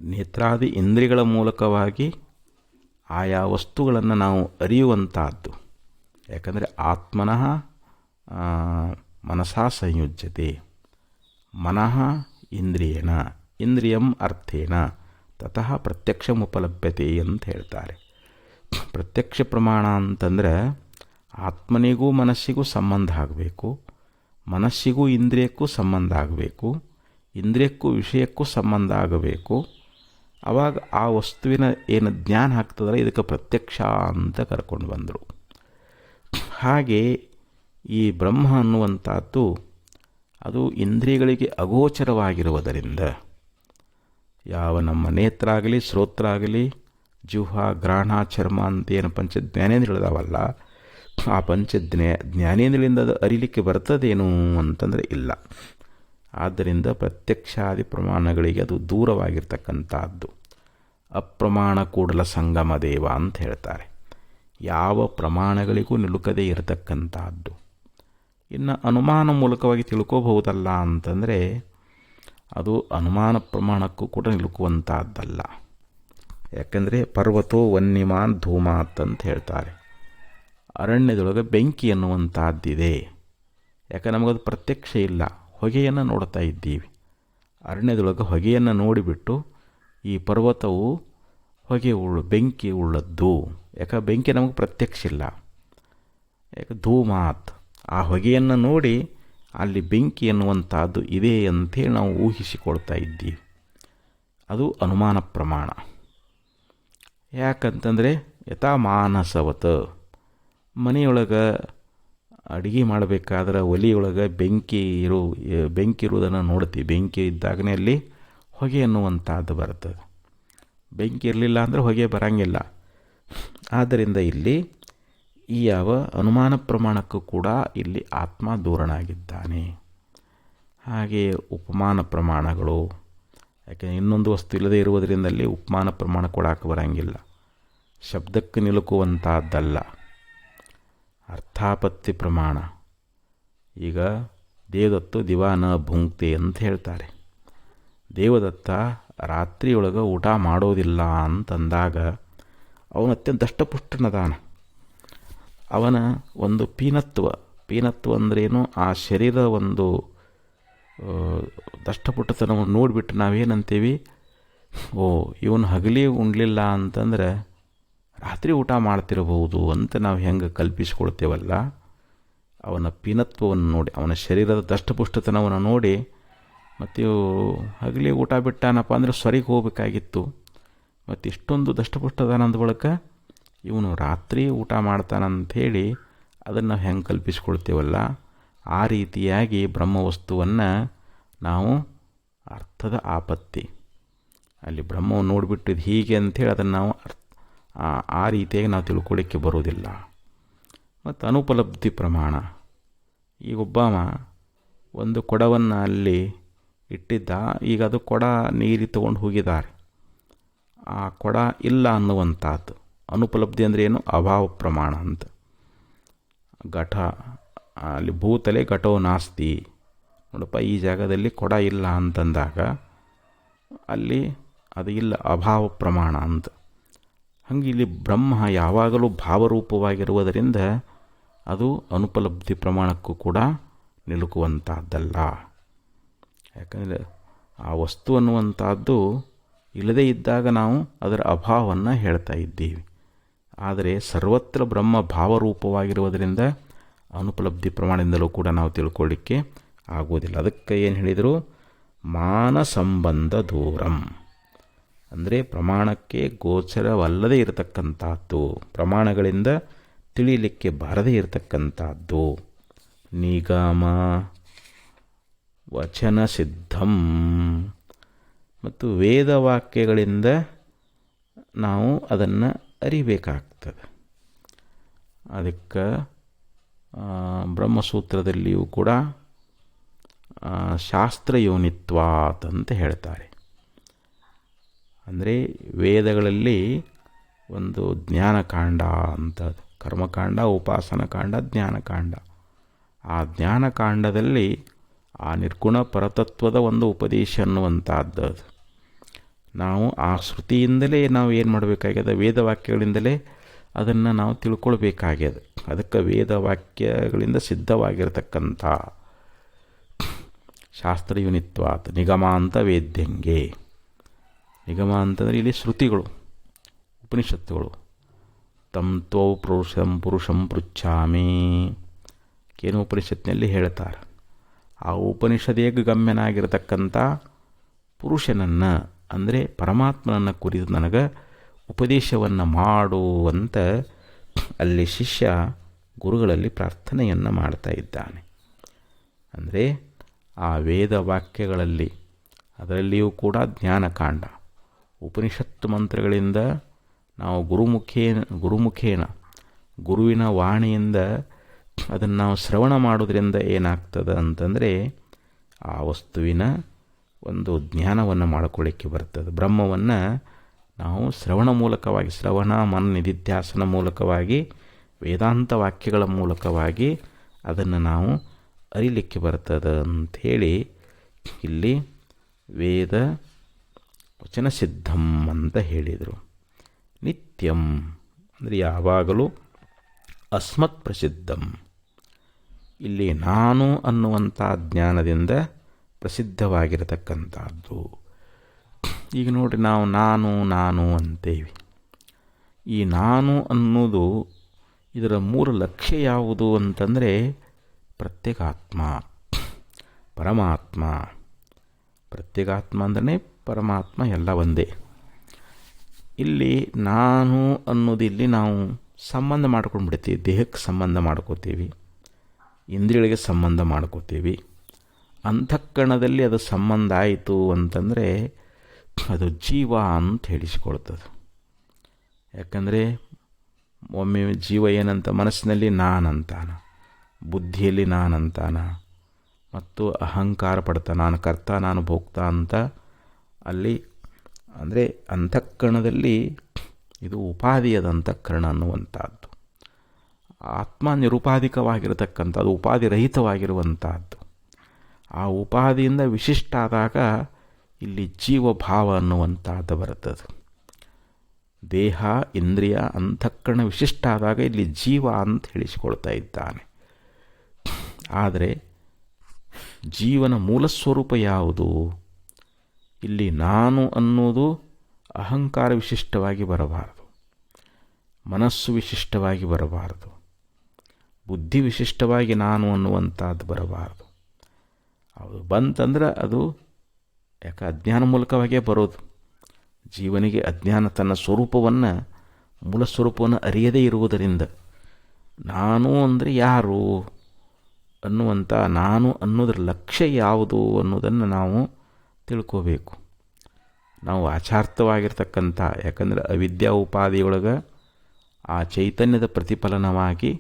Speaker 1: ನೇತ್ರಾದಿ ಇಂದ್ರಿಯಗಳ ಮೂಲಕವಾಗಿ ಆಯಾ ವಸ್ತುಗಳನ್ನು ನಾವು ಅರಿಯುವಂಥದ್ದು. ಯಾಕಂದರೆ ಆತ್ಮನಃ ಮನಸಾ ಸಂಯುಜ್ಯತೆ, ಮನಃ ಇಂದ್ರಿಯೇಣ, ಇಂದ್ರಿಯಂ ಅರ್ಥೇನ ತತಃ ಪ್ರತ್ಯಕ್ಷಮುಪಲಭ್ಯತೆ ಅಂತ ಹೇಳ್ತಾರೆ. ಪ್ರತ್ಯಕ್ಷ ಪ್ರಮಾಣ ಅಂತಂದರೆ ಆತ್ಮನಿಗೂ ಮನಸ್ಸಿಗೂ ಸಂಬಂಧ ಆಗಬೇಕು, ಮನಸ್ಸಿಗೂ ಇಂದ್ರಿಯಕ್ಕೂ ಸಂಬಂಧ ಆಗಬೇಕು, ಇಂದ್ರಿಯಕ್ಕೂ ವಿಷಯಕ್ಕೂ ಸಂಬಂಧ ಆಗಬೇಕು. ಆವಾಗ ಆ ವಸ್ತುವಿನ ಏನು ಜ್ಞಾನ ಆಗ್ತದಲ್ಲ ಇದಕ್ಕೆ ಪ್ರತ್ಯಕ್ಷ ಅಂತ ಕರ್ಕೊಂಡು ಬಂದರು. ಹಾಗೆ ಈ ಬ್ರಹ್ಮ ಅನ್ನುವಂಥದ್ದು ಅದು ಇಂದ್ರಿಯಗಳಿಗೆ ಅಗೋಚರವಾಗಿರುವುದರಿಂದ ಯಾವ ನಮ್ಮ ನೇತ್ರ ಆಗಲಿ, ಶ್ರೋತ್ರ ಆಗಲಿ, ಜಿಹ್ವ, ಗ್ರಹಣ, ಚರ್ಮ ಅಂತೇನು ಪಂಚಜ್ಞಾನೇಂದ್ರಿಯಗಳದಾವಲ್ಲ, ಆ ಜ್ಞಾನೇಂದ್ರಿಯದಿಂದ ಅದು ಅರಿಲಿಕ್ಕೆ ಬರ್ತದೇನು ಅಂತಂದರೆ ಇಲ್ಲ. ಆದ್ದರಿಂದ ಪ್ರತ್ಯಕ್ಷಾದಿ ಪ್ರಮಾಣಗಳಿಗೆ ಅದು ದೂರವಾಗಿರ್ತಕ್ಕಂಥದ್ದು. ಅಪ್ರಮಾಣ ಕೂಡಲ ಸಂಗಮ ದೇವ ಅಂತ ಹೇಳ್ತಾರೆ. ಯಾವ ಪ್ರಮಾಣಗಳಿಗೂ ನಿಲುಕದೇ ಇರತಕ್ಕಂಥದ್ದು. ಇನ್ನು ಅನುಮಾನ ಮೂಲಕವಾಗಿ ತಿಳ್ಕೋಬಹುದಲ್ಲ ಅಂತಂದರೆ ಅದು ಅನುಮಾನ ಪ್ರಮಾಣಕ್ಕೂ ಕೂಡ ನಿಲುಕುವಂಥದ್ದಲ್ಲ. ಯಾಕೆಂದರೆ ಪರ್ವತೋ ವನ್ಯಮಾನ್ ಧೂಮಾತ್ ಅಂತ ಹೇಳ್ತಾರೆ. ಅರಣ್ಯದೊಳಗೆ ಬೆಂಕಿ ಅನ್ನುವಂಥದ್ದಿದೆ. ಯಾಕೆ ನಮಗದು ಪ್ರತ್ಯಕ್ಷ ಇಲ್ಲ, ಹೊಗೆಯನ್ನು ನೋಡ್ತಾ ಇದ್ದೀವಿ. ಅರಣ್ಯದೊಳಗೆ ಹೊಗೆಯನ್ನು ನೋಡಿಬಿಟ್ಟು ಈ ಪರ್ವತವು ಹೊಗೆ ಬೆಂಕಿ ಉಳ್ಳದ್ದು. ಯಾಕೆ ಬೆಂಕಿ ನಮಗೆ ಪ್ರತ್ಯಕ್ಷ ಇಲ್ಲ. ಯಾಕೆ ಧೂಮಾತ್, ಆ ಹೊಗೆಯನ್ನು ನೋಡಿ ಅಲ್ಲಿ ಬೆಂಕಿ ಎನ್ನುವಂಥದ್ದು ಇದೆ ಅಂಥೇಳಿ ನಾವು ಊಹಿಸಿಕೊಳ್ತಾ ಇದ್ದೀವಿ. ಅದು ಅನುಮಾನ ಪ್ರಮಾಣ. ಯಾಕಂತಂದರೆ ಯಥಾ ಮಾನಸವತ್, ಮನೆಯೊಳಗೆ ಅಡುಗೆ ಮಾಡಬೇಕಾದ್ರೆ ಒಲೆಯೊಳಗೆ ಬೆಂಕಿ ಇರುವುದನ್ನು ನೋಡ್ತೀವಿ. ಬೆಂಕಿ ಇದ್ದಾಗನೇ ಅಲ್ಲಿ ಹೊಗೆ ಅನ್ನುವಂಥದ್ದು ಬರ್ತದೆ. ಬೆಂಕಿ ಇರಲಿಲ್ಲ ಅಂದರೆ ಹೊಗೆ ಬರೋಂಗಿಲ್ಲ. ಆದ್ದರಿಂದ ಇಲ್ಲಿ ಈ ಯಾವ ಅನುಮಾನ ಪ್ರಮಾಣಕ್ಕೂ ಕೂಡ ಇಲ್ಲಿ ಆತ್ಮ ದೂರನಾಗಿದ್ದಾನೆ. ಹಾಗೆಯೇ ಉಪಮಾನ ಪ್ರಮಾಣಗಳು, ಯಾಕೆಂದರೆ ಇನ್ನೊಂದು ವಸ್ತು ಇಲ್ಲದೇ ಇರುವುದರಿಂದಲ್ಲಿ ಉಪಮಾನ ಪ್ರಮಾಣ ಕೊಡಕ್ಕೆ ಬರೋಂಗಿಲ್ಲ. ಶಬ್ದಕ್ಕೆ ನಿಲುಕುವಂಥದ್ದಲ್ಲ. ಅರ್ಥಾಪತ್ತಿ ಪ್ರಮಾಣ, ಈಗ ದೇವದತ್ತು ದಿವಾನ ಭುಂಕ್ತೆ ಅಂತ ಹೇಳ್ತಾರೆ. ದೇವದತ್ತ ರಾತ್ರಿಯೊಳಗೆ ಊಟ ಮಾಡೋದಿಲ್ಲ ಅಂತಂದಾಗ ಅವನು ಅತ್ಯಂತ ದಷ್ಟಪುಷ್ಟನದಾನ. ಅವನ ಒಂದು ಪೀನತ್ವ ಅಂದ್ರೇನು, ಆ ಶರೀರದ ಒಂದು ದಷ್ಟಪುಟ್ಟತನವನ್ನು ನೋಡಿಬಿಟ್ಟು ನಾವೇನಂತೀವಿ, ಇವನು ಹಗಲಿ ಉಣ್ಲಿಲ್ಲ ಅಂತಂದ್ರೆ ರಾತ್ರಿ ಊಟ ಮಾಡ್ತಿರಬಹುದು ಅಂತ ನಾವು ಹೆಂಗೆ ಕಲ್ಪಿಸ್ಕೊಳ್ತೇವಲ್ಲ, ಅವನ ಪೀನತ್ವವನ್ನು ನೋಡಿ, ಅವನ ಶರೀರದ ದಷ್ಟಪುಷ್ಟತನವನ್ನು ನೋಡಿ, ಮತ್ತು ಹಗಲಿ ಊಟ ಬಿಟ್ಟಾನಪ್ಪ ಅಂದರೆ ಸ್ವರಿಗೆ ಹೋಗಬೇಕಾಗಿತ್ತು, ಮತ್ತು ಇಷ್ಟೊಂದು ದಷ್ಟಪುಷ್ಟದಾನಂದ ಬಳಿಕ ಇವನು ರಾತ್ರಿ ಊಟ ಮಾಡ್ತಾನಂಥೇಳಿ ಅದನ್ನು ನಾವು ಹೆಂಗೆ ಕಲ್ಪಿಸ್ಕೊಳ್ತೇವಲ್ಲ, ಆ ರೀತಿಯಾಗಿ ಬ್ರಹ್ಮವಸ್ತುವನ್ನು ನಾವು ಅರ್ಥದ ಆಪತ್ತಿ, ಅಲ್ಲಿ ಬ್ರಹ್ಮವನ್ನು ನೋಡಿಬಿಟ್ಟಿದ್ದು ಹೀಗೆ ಅಂಥೇಳಿ ಅದನ್ನು ನಾವು ಆ ರೀತಿಯಾಗಿ ನಾವು ತಿಳ್ಕೊಳ್ಳಿಕ್ಕೆ ಬರೋದಿಲ್ಲ. ಮತ್ತು ಅನುಪಲಬ್ಧಿ ಪ್ರಮಾಣ, ಈಗ ಒಬ್ಬವ ಒಂದು ಕೊಡವನ್ನು ಅಲ್ಲಿ ಇಟ್ಟಿದ್ದ, ಈಗ ಅದು ಕೊಡ ನೀರು ತೊಗೊಂಡು ಹೋಗಿದ್ದಾರೆ, ಆ ಕೊಡ ಇಲ್ಲ ಅನ್ನುವಂಥದ್ದು ಅನುಪಲಬ್ಧಿ ಅಂದರೆ ಏನು, ಅಭಾವ ಪ್ರಮಾಣ ಅಂತ. ಘಟ ಅಲ್ಲಿ ಭೂತಲೆ ಘಟೋ ನಾಸ್ತಿ, ನೋಡಪ್ಪ ಈ ಜಾಗದಲ್ಲಿ ಕೊಡ ಇಲ್ಲ ಅಂತಂದಾಗ ಅಲ್ಲಿ ಅದು ಇಲ್ಲ, ಅಭಾವ ಪ್ರಮಾಣ ಅಂತ. ಹಂಗೆ ಇಲ್ಲಿ ಬ್ರಹ್ಮ ಯಾವಾಗಲೂ ಭಾವರೂಪವಾಗಿರುವುದರಿಂದ ಅದು ಅನುಪಲಬ್ಧಿ ಪ್ರಮಾಣಕ್ಕೂ ಕೂಡ ನಿಲುಕುವಂಥದ್ದಲ್ಲ. ಯಾಕಂದರೆ ಆ ವಸ್ತು ಅನ್ನುವಂಥದ್ದು ಇಲ್ಲದೇ ಇದ್ದಾಗ ನಾವು ಅದರ ಅಭಾವವನ್ನು ಹೇಳ್ತಾ ಇದ್ದೀವಿ. ಆದರೆ ಸರ್ವತ್ರ ಬ್ರಹ್ಮ ಭಾವರೂಪವಾಗಿರುವುದರಿಂದ ಅನುಪಲಬ್ಧಿ ಪ್ರಮಾಣದಿಂದಲೂ ಕೂಡ ನಾವು ತಿಳ್ಕೊಳ್ಳಿಕ್ಕೆ ಆಗೋದಿಲ್ಲ. ಅದಕ್ಕೆ ಏನು ಹೇಳಿದರು, ಮಾನ ಸಂಬಂಧ ದೂರಂ ಅಂದರೆ ಪ್ರಮಾಣಕ್ಕೆ ಗೋಚರವಲ್ಲದೇ ಇರತಕ್ಕಂಥದ್ದು, ಪ್ರಮಾಣಗಳಿಂದ ತಿಳಿಯಲಿಕ್ಕೆ ಬಾರದೇ ಇರತಕ್ಕಂಥದ್ದು. ನಿಗಮ ವಚನ ಸಿದ್ಧಂ, ಮತ್ತು ವೇದವಾಕ್ಯಗಳಿಂದ ನಾವು ಅದನ್ನು ಅರಿಬೇಕಾಗ್ತದೆ. ಅದಕ್ಕೆ ಬ್ರಹ್ಮಸೂತ್ರದಲ್ಲಿಯೂ ಕೂಡ ಶಾಸ್ತ್ರಯೋನಿತ್ವಾತ್ ಅಂತ ಹೇಳ್ತಾರೆ. ಅಂದರೆ ವೇದಗಳಲ್ಲಿ ಒಂದು ಜ್ಞಾನಕಾಂಡ ಅಂತ, ಕರ್ಮಕಾಂಡ, ಉಪಾಸನಕಾಂಡ, ಜ್ಞಾನಕಾಂಡ. ಆ ಜ್ಞಾನಕಾಂಡದಲ್ಲಿ ಆ ನಿರ್ಗುಣ ಪರತತ್ವದ ಒಂದು ಉಪದೇಶ ಅನ್ನುವಂಥದ್ದು. ನಾವು ಆ ಶ್ರುತಿಯಿಂದಲೇ ನಾವು ಏನು ಮಾಡಬೇಕಾಗ್ಯದ, ವೇದವಾಕ್ಯಗಳಿಂದಲೇ ಅದನ್ನು ನಾವು ತಿಳ್ಕೊಳ್ಬೇಕಾಗ್ಯದ. ಅದಕ್ಕೆ ವೇದವಾಕ್ಯಗಳಿಂದ ಸಿದ್ಧವಾಗಿರತಕ್ಕಂಥ ಶಾಸ್ತ್ರಯುನಿತ್ವಾತ್ ನಿಗಮಾಂತ ವೇದ್ಯಂಗೆ. ನಿಗಮ ಅಂತಂದರೆ ಇಲ್ಲಿ ಶ್ರುತಿಗಳು, ಉಪನಿಷತ್ತುಗಳು. ತಂ ತ್ವೌ ಪುರುಷಂ ಪೃಚ್ಛಾಮಿ ಕೇನು ಉಪನಿಷತ್ತಿನಲ್ಲಿ ಹೇಳ್ತಾರೆ. ಆ ಉಪನಿಷದೇಗ ಗಮ್ಯನಾಗಿರತಕ್ಕಂಥ ಪುರುಷನನ್ನು ಅಂದರೆ ಪರಮಾತ್ಮನನ್ನು ಕುರಿತು ನನಗೆ ಉಪದೇಶವನ್ನು ಮಾಡುವಂತ ಅಲ್ಲಿ ಶಿಷ್ಯ ಗುರುಗಳಲ್ಲಿ ಪ್ರಾರ್ಥನೆಯನ್ನು ಮಾಡ್ತಾ ಇದ್ದಾನೆ. ಅಂದರೆ ಆ ವೇದ ವಾಕ್ಯಗಳಲ್ಲಿ ಅದರಲ್ಲಿಯೂ ಕೂಡ ಜ್ಞಾನಕಾಂಡ, ಉಪನಿಷತ್ತು ಮಂತ್ರಗಳಿಂದ ನಾವು ಗುರುಮುಖೇನ ಗುರುವಿನ ವಾಣಿಯಿಂದ ಅದನ್ನು ನಾವು ಶ್ರವಣ ಮಾಡೋದ್ರಿಂದ ಏನಾಗ್ತದೆ ಅಂತಂದರೆ ಆ ವಸ್ತುವಿನ ಒಂದು ಜ್ಞಾನವನ್ನು ಮಾಡಿಕೊಳ್ಳಿಕ್ಕೆ ಬರ್ತದೆ. ಬ್ರಹ್ಮವನ್ನು ನಾವು ಶ್ರವಣ ಮೂಲಕವಾಗಿ, ಶ್ರವಣ ಮನ ನಿಧಿಧ್ಯಾಸನ ಮೂಲಕವಾಗಿ, ವೇದಾಂತ ವಾಕ್ಯಗಳ ಮೂಲಕವಾಗಿ ಅದನ್ನು ನಾವು ಅರಿಲಿಕ್ಕೆ ಬರ್ತದೆ ಅಂಥೇಳಿ ಇಲ್ಲಿ ವೇದ ವಚನ ಸಿದ್ಧಂ ಅಂತ ಹೇಳಿದರು. ನಿತ್ಯಂ ಅಂದರೆ ಯಾವಾಗಲೂ, ಅಸ್ಮತ್ ಪ್ರಸಿದ್ಧಂ ಇಲ್ಲಿ ನಾನು ಅನ್ನುವಂಥ ಜ್ಞಾನದಿಂದ ಪ್ರಸಿದ್ಧವಾಗಿರತಕ್ಕಂಥದ್ದು. ಈಗ ನೋಡಿ, ನಾವು ನಾನು ಅಂತೇವಿ. ಈ ನಾನು ಅನ್ನೋದು ಇದರ ಮೂಲ ಲಕ್ಷ್ಯ ಯಾವುದು ಅಂತಂದರೆ ಪ್ರತ್ಯೇಕಾತ್ಮ, ಪರಮಾತ್ಮ. ಪ್ರತ್ಯೇಕಾತ್ಮ ಅಂದರೆ ಪರಮಾತ್ಮ ಎಲ್ಲ ಒಂದೇ. ಇಲ್ಲಿ ನಾನು ಅನ್ನೋದು ಇಲ್ಲಿ ನಾವು ಸಂಬಂಧ ಮಾಡ್ಕೊಂಡ್ಬಿಡ್ತೀವಿ. ದೇಹಕ್ಕೆ ಸಂಬಂಧ ಮಾಡ್ಕೋತೀವಿ, ಇಂದ್ರಿಯಗಳಿಗೆ ಸಂಬಂಧ ಮಾಡ್ಕೋತೀವಿ. ಅಂತಃಕರಣದಲ್ಲಿ ಅದು ಸಂಬಂಧ ಆಯಿತು ಅಂತಂದರೆ ಅದು ಜೀವ ಅಂತ ಹೇಳಿಸಿಕೊಳ್ತದೆ. ಯಾಕಂದರೆ ಒಮ್ಮೆ ಜೀವ ಏನಂತ ಮನಸ್ಸಿನಲ್ಲಿ ನಾನಂತಾನ, ಬುದ್ಧಿಯಲ್ಲಿ ನಾನಂತಾನ, ಮತ್ತು ಅಹಂಕಾರ ಪಡ್ತಾ ನಾನು ಕರ್ತ ನಾನು ಭೋಕ್ತ ಅಂತ ಅಲ್ಲಿ ಅಂದರೆ ಅಂತಃಕರಣದಲ್ಲಿ ಇದು ಉಪಾಧಿಯದ ಅಂತಃಕರಣ ಅನ್ನುವಂಥದ್ದು. ಆತ್ಮ ನಿರುಪಾಧಿಕವಾಗಿರತಕ್ಕಂಥದ್ದು, ಉಪಾಧಿರಹಿತವಾಗಿರುವಂಥದ್ದು. ಆ ಉಪಾಧಿಯಿಂದ ವಿಶಿಷ್ಟ ಆದಾಗ ಇಲ್ಲಿ ಜೀವಭಾವ ಅನ್ನುವಂಥದ್ದು ಬರುತ್ತದೆ. ದೇಹ ಇಂದ್ರಿಯ ಅಂತಃಕರಣ ವಿಶಿಷ್ಟ ಆದಾಗ ಇಲ್ಲಿ ಜೀವ ಅಂತ ಹೇಳಿಸಿಕೊಳ್ತಾ ಇದ್ದಾನೆ. ಆದರೆ ಜೀವನ ಮೂಲ ಸ್ವರೂಪ ಯಾವುದು? ಇಲ್ಲಿ ನಾನು ಅನ್ನೋದು ಅಹಂಕಾರ ವಿಶಿಷ್ಟವಾಗಿ ಬರಬಾರದು, ಮನಸ್ಸು ವಿಶಿಷ್ಟವಾಗಿ ಬರಬಾರದು, ಬುದ್ಧಿ ವಿಶಿಷ್ಟವಾಗಿ ನಾನು ಅನ್ನುವಂಥದ್ದು ಬರಬಾರದು. ಅದು ಬಂತಂದ್ರೆ ಅದು ಯಾಕೆ ಅಜ್ಞಾನ ಮೂಲಕವಾಗೇ ಬರೋದು. ಜೀವನಿಗೆ ಅಜ್ಞಾನ ತನ್ನ ಸ್ವರೂಪವನ್ನು, ಮೂಲ ಸ್ವರೂಪವನ್ನು ಅರಿಯದೇ ಇರುವುದರಿಂದ ನಾನು ಅಂದರೆ ಯಾರು ಅನ್ನುವಂಥ ನಾನು ಅನ್ನೋದ್ರ ಲಕ್ಷ್ಯ ಯಾವುದು ಅನ್ನೋದನ್ನು ನಾವು ತಿಳ್ಕೋಬೇಕು. ನಾವು ಆಚಾರ್ಥವಾಗಿರ್ತಕ್ಕಂಥ, ಯಾಕಂದರೆ ಅವಿದ್ಯಾ ಉಪಾಧಿಯೊಳಗೆ ಆ ಚೈತನ್ಯದ ಪ್ರತಿಫಲನವಾಗಿ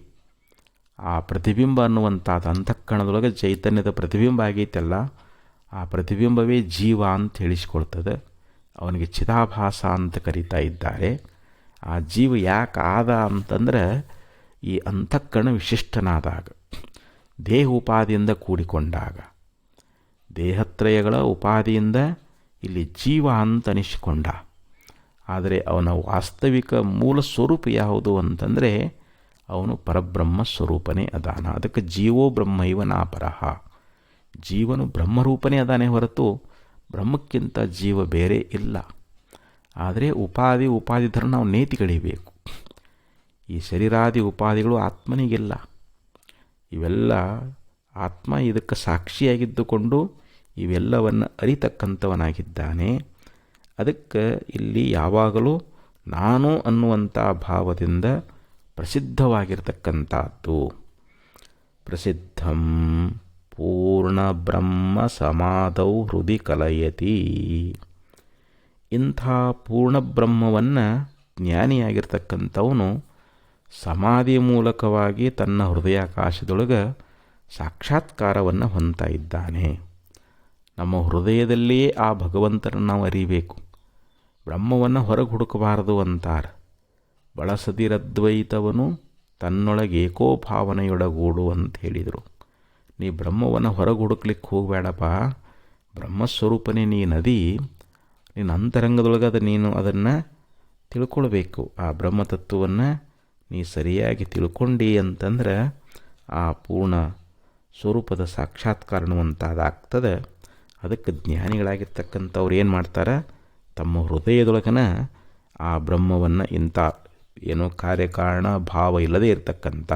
Speaker 1: ಆ ಪ್ರತಿಬಿಂಬ ಅನ್ನುವಂಥದ್ದು ಅಂತಃಕರಣದೊಳಗೆ ಚೈತನ್ಯದ ಪ್ರತಿಬಿಂಬ ಆಗೈತಲ್ಲ, ಆ ಪ್ರತಿಬಿಂಬವೇ ಜೀವ ಅಂತ ಹೇಳಿಸ್ಕೊಳ್ತದೆ. ಅವನಿಗೆ ಚಿದಾಭಾಸ ಅಂತ ಕರೀತಾ ಇದ್ದಾರೆ. ಆ ಜೀವ ಯಾಕೆ ಆದ ಅಂತಂದ್ರೆ ಈ ಅಂತಃಕರಣ ವಿಶಿಷ್ಟನಾದಾಗ, ದೇಹ ಉಪಾದಿಯಿಂದ ಕೂಡಿಕೊಂಡಾಗ, ದೇಹತ್ರಯಗಳ ಉಪಾದಿಯಿಂದ ಇಲ್ಲಿ ಜೀವ ಅಂತ ಅನಿಸಿಕೊಂಡ. ಆದರೆ ಅವನ ವಾಸ್ತವಿಕ ಮೂಲ ಸ್ವರೂಪ ಯಾವುದು ಅಂತಂದರೆ ಅವನು ಪರಬ್ರಹ್ಮ ಸ್ವರೂಪನೇ ಅದಾನ. ಅದಕ್ಕೆ ಜೀವೋ ಬ್ರಹ್ಮೈವ ನಾಪರಃ. ಜೀವನು ಬ್ರಹ್ಮರೂಪನೇ ಅದಾನೆ ಹೊರತು ಬ್ರಹ್ಮಕ್ಕಿಂತ ಜೀವ ಬೇರೆ ಇಲ್ಲ. ಆದರೆ ಉಪಾಧಿಧರ ನಾವು ನೇತಿಗಳಿಬೇಕು. ಈ ಶರೀರಾದಿ ಉಪಾಧಿಗಳು ಆತ್ಮನಿಗಿಲ್ಲ. ಇವೆಲ್ಲ ಆತ್ಮ ಇದಕ್ಕೆ ಸಾಕ್ಷಿಯಾಗಿದ್ದುಕೊಂಡು ಇವೆಲ್ಲವನ್ನು ಅರಿತಕ್ಕಂಥವನಾಗಿದ್ದಾನೆ. ಅದಕ್ಕೆ ಇಲ್ಲಿ ಯಾವಾಗಲೂ ನಾನು ಅನ್ನುವಂಥ ಭಾವದಿಂದ ಪ್ರಸಿದ್ಧವಾಗಿರ್ತಕ್ಕಂಥದ್ದು. ಪ್ರಸಿದ್ಧಂ ಪೂರ್ಣ ಬ್ರಹ್ಮ ಸಮಾಧೌ ಹೃದಯ ಕಲಯತಿ. ಇಂಥ ಪೂರ್ಣ ಬ್ರಹ್ಮವನ್ನು ಜ್ಞಾನಿಯಾಗಿರ್ತಕ್ಕಂಥವನು ಸಮಾಧಿಯ ಮೂಲಕವಾಗಿ ತನ್ನ ಹೃದಯಾಕಾಶದೊಳಗೆ ಸಾಕ್ಷಾತ್ಕಾರವನ್ನು ಹೊಂದ್ತಾ ಇದ್ದಾನೆ. ನಮ್ಮ ಹೃದಯದಲ್ಲಿಯೇ ಆ ಭಗವಂತನನ್ನು ನಾವು ಅರಿಬೇಕು. ಬ್ರಹ್ಮವನ್ನು ಹೊರಗೆ ಹುಡುಕಬಾರದು ಅಂತಾರೆ. ಬಳಸದಿರದ್ವೈತವನು ತನ್ನೊಳಗೆ ಏಕೋಭಾವನೆಯೊಳಗೂಡು ಅಂತ ಹೇಳಿದರು. ನೀ ಬ್ರಹ್ಮವನ್ನು ಹೊರಗೆ ಹುಡುಕ್ಲಿಕ್ಕೆ ಹೋಗಬೇಡಪ್ಪ. ಬ್ರಹ್ಮಸ್ವರೂಪನೇ ನೀ ನದಿ, ನಿನ್ನ ಅಂತರಂಗದೊಳಗೆ ನೀನು ಅದನ್ನು ತಿಳ್ಕೊಳ್ಬೇಕು. ಆ ಬ್ರಹ್ಮತತ್ವವನ್ನು ನೀ ಸರಿಯಾಗಿ ತಿಳ್ಕೊಂಡಿ ಅಂತಂದ್ರೆ ಆ ಪೂರ್ಣ ಸ್ವರೂಪದ ಸಾಕ್ಷಾತ್ಕಾರ ಅನ್ನುವಂಥದ್ದಾಗ್ತದೆ. ಅದಕ್ಕೆ ಜ್ಞಾನಿಗಳಾಗಿರ್ತಕ್ಕಂಥವ್ರು ಏನು ಮಾಡ್ತಾರೆ, ತಮ್ಮ ಹೃದಯದೊಳಗನ ಆ ಬ್ರಹ್ಮವನ್ನು ಇಂಥ ಏನೋ ಕಾರ್ಯಕಾರಣ ಭಾವ ಇಲ್ಲದೇ ಇರತಕ್ಕಂಥ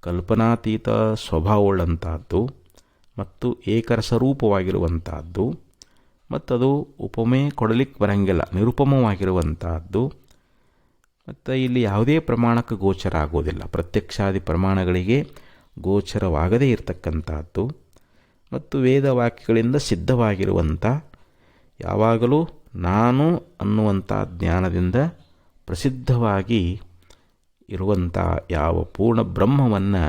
Speaker 1: ಕಲ್ಪನಾತೀತ ಸ್ವಭಾವವುಳ್ಳಂಥದ್ದು ಮತ್ತು ಏಕರಸರೂಪವಾಗಿರುವಂಥದ್ದು, ಮತ್ತದು ಉಪಮೆ ಕೊಡಲಿಕ್ಕೆ ಬರಂಗಿಲ್ಲ, ನಿರುಪಮವಾಗಿರುವಂಥದ್ದು. ಮತ್ತು ಇಲ್ಲಿ ಯಾವುದೇ ಪ್ರಮಾಣಕ್ಕೆ ಗೋಚರ ಆಗೋದಿಲ್ಲ, ಪ್ರತ್ಯಕ್ಷಾದಿ ಪ್ರಮಾಣಗಳಿಗೆ ಗೋಚರವಾಗದೇ ಇರತಕ್ಕಂಥದ್ದು ಮತ್ತು ವೇದವಾಕ್ಯಗಳಿಂದ ಸಿದ್ಧವಾಗಿರುವಂಥ, ಯಾವಾಗಲೂ ನಾನು ಅನ್ನುವಂಥ ಜ್ಞಾನದಿಂದ ಪ್ರಸಿದ್ಧವಾಗಿ ಇರುವಂಥ ಯಾವ ಪೂರ್ಣ ಬ್ರಹ್ಮವನ್ನು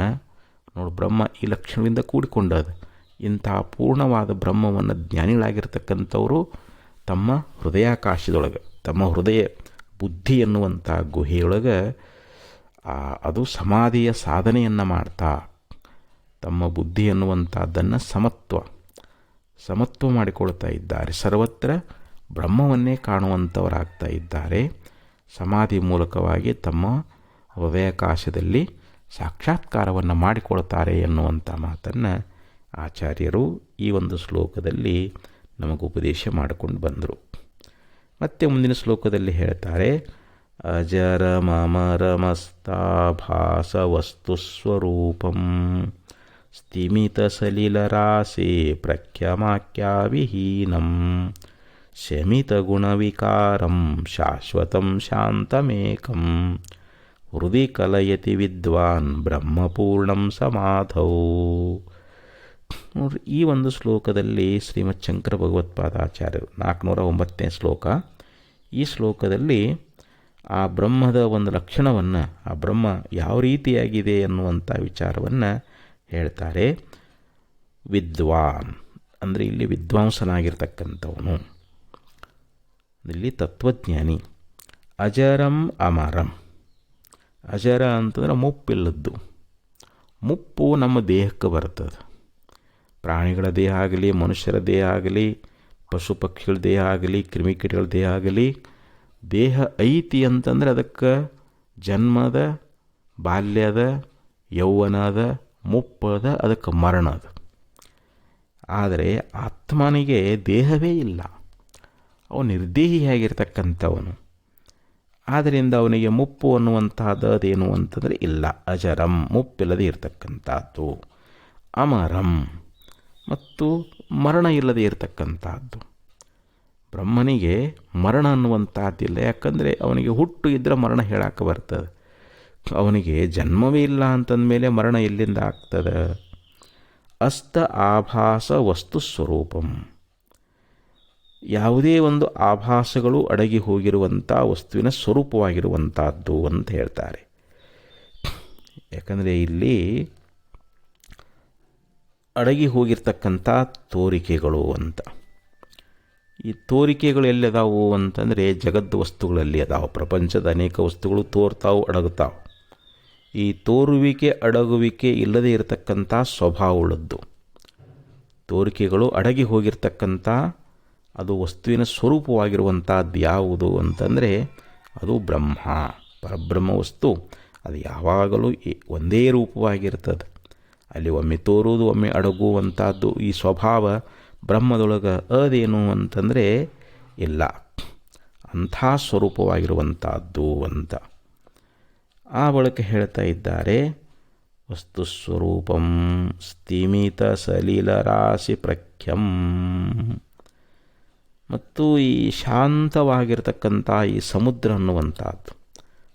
Speaker 1: ನೋಡಿ, ಬ್ರಹ್ಮ ಈ ಲಕ್ಷಣದಿಂದ ಕೂಡಿಕೊಂಡದು. ಇಂಥ ಪೂರ್ಣವಾದ ಬ್ರಹ್ಮವನ್ನು ಜ್ಞಾನಿಗಳಾಗಿರ್ತಕ್ಕಂಥವರು ತಮ್ಮ ಹೃದಯಾಕಾಶದೊಳಗೆ, ತಮ್ಮ ಹೃದಯ ಬುದ್ಧಿ ಎನ್ನುವಂಥ ಗುಹೆಯೊಳಗೆ ಅದು ಸಮಾಧಿಯ ಸಾಧನೆಯನ್ನು ಮಾಡ್ತಾ ತಮ್ಮ ಬುದ್ಧಿ ಎನ್ನುವಂಥದ್ದನ್ನು ಸಮತ್ವ ಮಾಡಿಕೊಳ್ತಾ ಇದ್ದಾರೆ. ಸರ್ವತ್ರ ಬ್ರಹ್ಮವನ್ನೇ ಕಾಣುವಂಥವರಾಗ್ತಾ ಇದ್ದಾರೆ. ಸಮಾಧಿ ಮೂಲಕವಾಗಿ ತಮ್ಮ ಹೃದಯಾಕಾಶದಲ್ಲಿ ಸಾಕ್ಷಾತ್ಕಾರವನ್ನು ಮಾಡಿಕೊಳ್ತಾರೆ ಎನ್ನುವಂಥ ಮಾತನ್ನು ಆಚಾರ್ಯರು ಈ ಒಂದು ಶ್ಲೋಕದಲ್ಲಿ ನಮಗೆ ಉಪದೇಶ ಮಾಡಿಕೊಂಡು ಬಂದರು. ಮತ್ತೆ ಮುಂದಿನ ಶ್ಲೋಕದಲ್ಲಿ ಹೇಳ್ತಾರೆ, ಅಜರಮಮರಮಸ್ತಾಭಾಸವಸ್ತುಸ್ವರೂಪಂ ಸ್ಥಿಮಿತಸಲಿಲರಾಶಿ ಪ್ರಖ್ಯಮಾಖ್ಯಾವಿಹೀನಂ ಶಮಿತಗುಣವಿಕಾರಂ ಶಾಶ್ವತಂ ಶಾಂತಮೇಕಂ ಹೃದಯ ಕಲಯತಿ ವಿದ್ವಾನ್ ಬ್ರಹ್ಮಪೂರ್ಣಂ ಸಮಾಧೌ. ನೋಡ್ರಿ, ಈ ಒಂದು ಶ್ಲೋಕದಲ್ಲಿ ಶ್ರೀಮತ್ ಶಂಕರ ಭಗವತ್ಪಾದಾಚಾರ್ಯರು 409ನೇ ಶ್ಲೋಕ. ಈ ಶ್ಲೋಕದಲ್ಲಿ ಆ ಬ್ರಹ್ಮದ ಒಂದು ಲಕ್ಷಣವನ್ನು, ಆ ಬ್ರಹ್ಮ ಯಾವ ರೀತಿಯಾಗಿದೆ ಅನ್ನುವಂಥ ವಿಚಾರವನ್ನು ಹೇಳ್ತಾರೆ. ವಿದ್ವಾನ್ ಅಂದರೆ ಇಲ್ಲಿ ವಿದ್ವಾಂಸನಾಗಿರ್ತಕ್ಕಂಥವನು, ಇಲ್ಲಿ ತತ್ವಜ್ಞಾನಿ. ಅಜರಂ ಅಮರಂ, ಅಜರ ಅಂತಂದ್ರೆ ಮುಪ್ಪಿಲ್ಲದ್ದು. ಮುಪ್ಪು ನಮ್ಮ ದೇಹಕ್ಕೆ ಬರ್ತದೆ. ಪ್ರಾಣಿಗಳ ದೇಹ ಆಗಲಿ, ಮನುಷ್ಯರ ದೇಹ ಆಗಲಿ, ಪಶು ಪಕ್ಷಿಗಳ ದೇಹ ಆಗಲಿ, ಕ್ರಿಮಿಕೀಟಗಳ ದೇಹ ಆಗಲಿ, ದೇಹ ಐತಿ ಅಂತಂದರೆ ಅದಕ್ಕೆ ಜನ್ಮದ, ಬಾಲ್ಯದ, ಯೌವನದ, ಮುಪ್ಪದ, ಅದಕ್ಕೆ ಮರಣದ. ಆದರೆ ಆತ್ಮನಿಗೆ ದೇಹವೇ ಇಲ್ಲ, ಅವನು ನಿರ್ದೇಹಿಯಾಗಿರ್ತಕ್ಕಂಥವನು. ಆದ್ದರಿಂದ ಅವನಿಗೆ ಮುಪ್ಪು ಅನ್ನುವಂಥದ್ದು ಅದೇನು ಅಂತಂದರೆ ಇಲ್ಲ. ಅಜರಂ, ಮುಪ್ಪಿಲ್ಲದೆ ಇರತಕ್ಕಂಥದ್ದು. ಅಮರಂ, ಮತ್ತು ಮರಣ ಇಲ್ಲದೆ ಇರತಕ್ಕಂಥದ್ದು. ಬ್ರಹ್ಮನಿಗೆ ಮರಣ ಅನ್ನುವಂಥದ್ದಿಲ್ಲ. ಯಾಕಂದರೆ ಅವನಿಗೆ ಹುಟ್ಟು ಇದ್ದರೆ ಮರಣ ಹೇಳಕ್ಕೆ ಬರ್ತದೆ. ಅವನಿಗೆ ಜನ್ಮವೇ ಇಲ್ಲ ಅಂತಂದಮೇಲೆ ಮರಣ ಎಲ್ಲಿಂದ ಆಗ್ತದೆ? ಅಸ್ತ ಆಭಾಸ ವಸ್ತು ಸ್ವರೂಪಂ, ಯಾವುದೇ ಒಂದು ಆಭಾಸಗಳು ಅಡಗಿ ಹೋಗಿರುವಂಥ ವಸ್ತುವಿನ ಸ್ವರೂಪವಾಗಿರುವಂಥದ್ದು ಅಂತ ಹೇಳ್ತಾರೆ. ಯಾಕಂದರೆ ಇಲ್ಲಿ ಅಡಗಿ ಹೋಗಿರ್ತಕ್ಕಂಥ ತೋರಿಕೆಗಳು ಅಂತ. ಈ ತೋರಿಕೆಗಳು ಎಲ್ಲಿದಾವು ಅಂತಂದರೆ ಜಗದ್ದು ವಸ್ತುಗಳಲ್ಲಿ ಅದಾವೆ. ಪ್ರಪಂಚದ ಅನೇಕ ವಸ್ತುಗಳು ತೋರ್ತಾವು, ಅಡಗುತ್ತಾವೆ. ಈ ತೋರುವಿಕೆ ಅಡಗುವಿಕೆ ಇಲ್ಲದೇ ಇರತಕ್ಕಂಥ ಸ್ವಭಾವವುಳ್ಳದ್ದು. ತೋರಿಕೆಗಳು ಅಡಗಿ ಹೋಗಿರ್ತಕ್ಕಂಥ ಅದು ವಸ್ತುವಿನ ಸ್ವರೂಪವಾಗಿರುವಂಥದ್ದು ಯಾವುದು ಅಂತಂದರೆ ಅದು ಬ್ರಹ್ಮ, ಪರಬ್ರಹ್ಮ ವಸ್ತು. ಅದು ಯಾವಾಗಲೂ ಒಂದೇ ರೂಪವಾಗಿರ್ತದೆ. ಅಲ್ಲಿ ಒಮ್ಮೆ ತೋರುವುದು, ಒಮ್ಮೆ ಅಡಗುವಂಥದ್ದು. ಈ ಸ್ವಭಾವ ಬ್ರಹ್ಮದೊಳಗೆ ಅದೇನು ಅಂತಂದರೆ ಇಲ್ಲ, ಅಂಥ ಸ್ವರೂಪವಾಗಿರುವಂಥದ್ದು ಅಂತ ಆ ಬಳಿಕ ಹೇಳ್ತಾ ಇದ್ದಾರೆ. ವಸ್ತು ಸ್ವರೂಪಂ ಸ್ಥಿಮಿತ ಸಲಿಲರಾಶಿ ಪ್ರಖ್ಯಂ, ಮತ್ತು ಈ ಶಾಂತವಾಗಿರ್ತಕ್ಕಂಥ ಈ ಸಮುದ್ರ ಅನ್ನುವಂಥದ್ದು.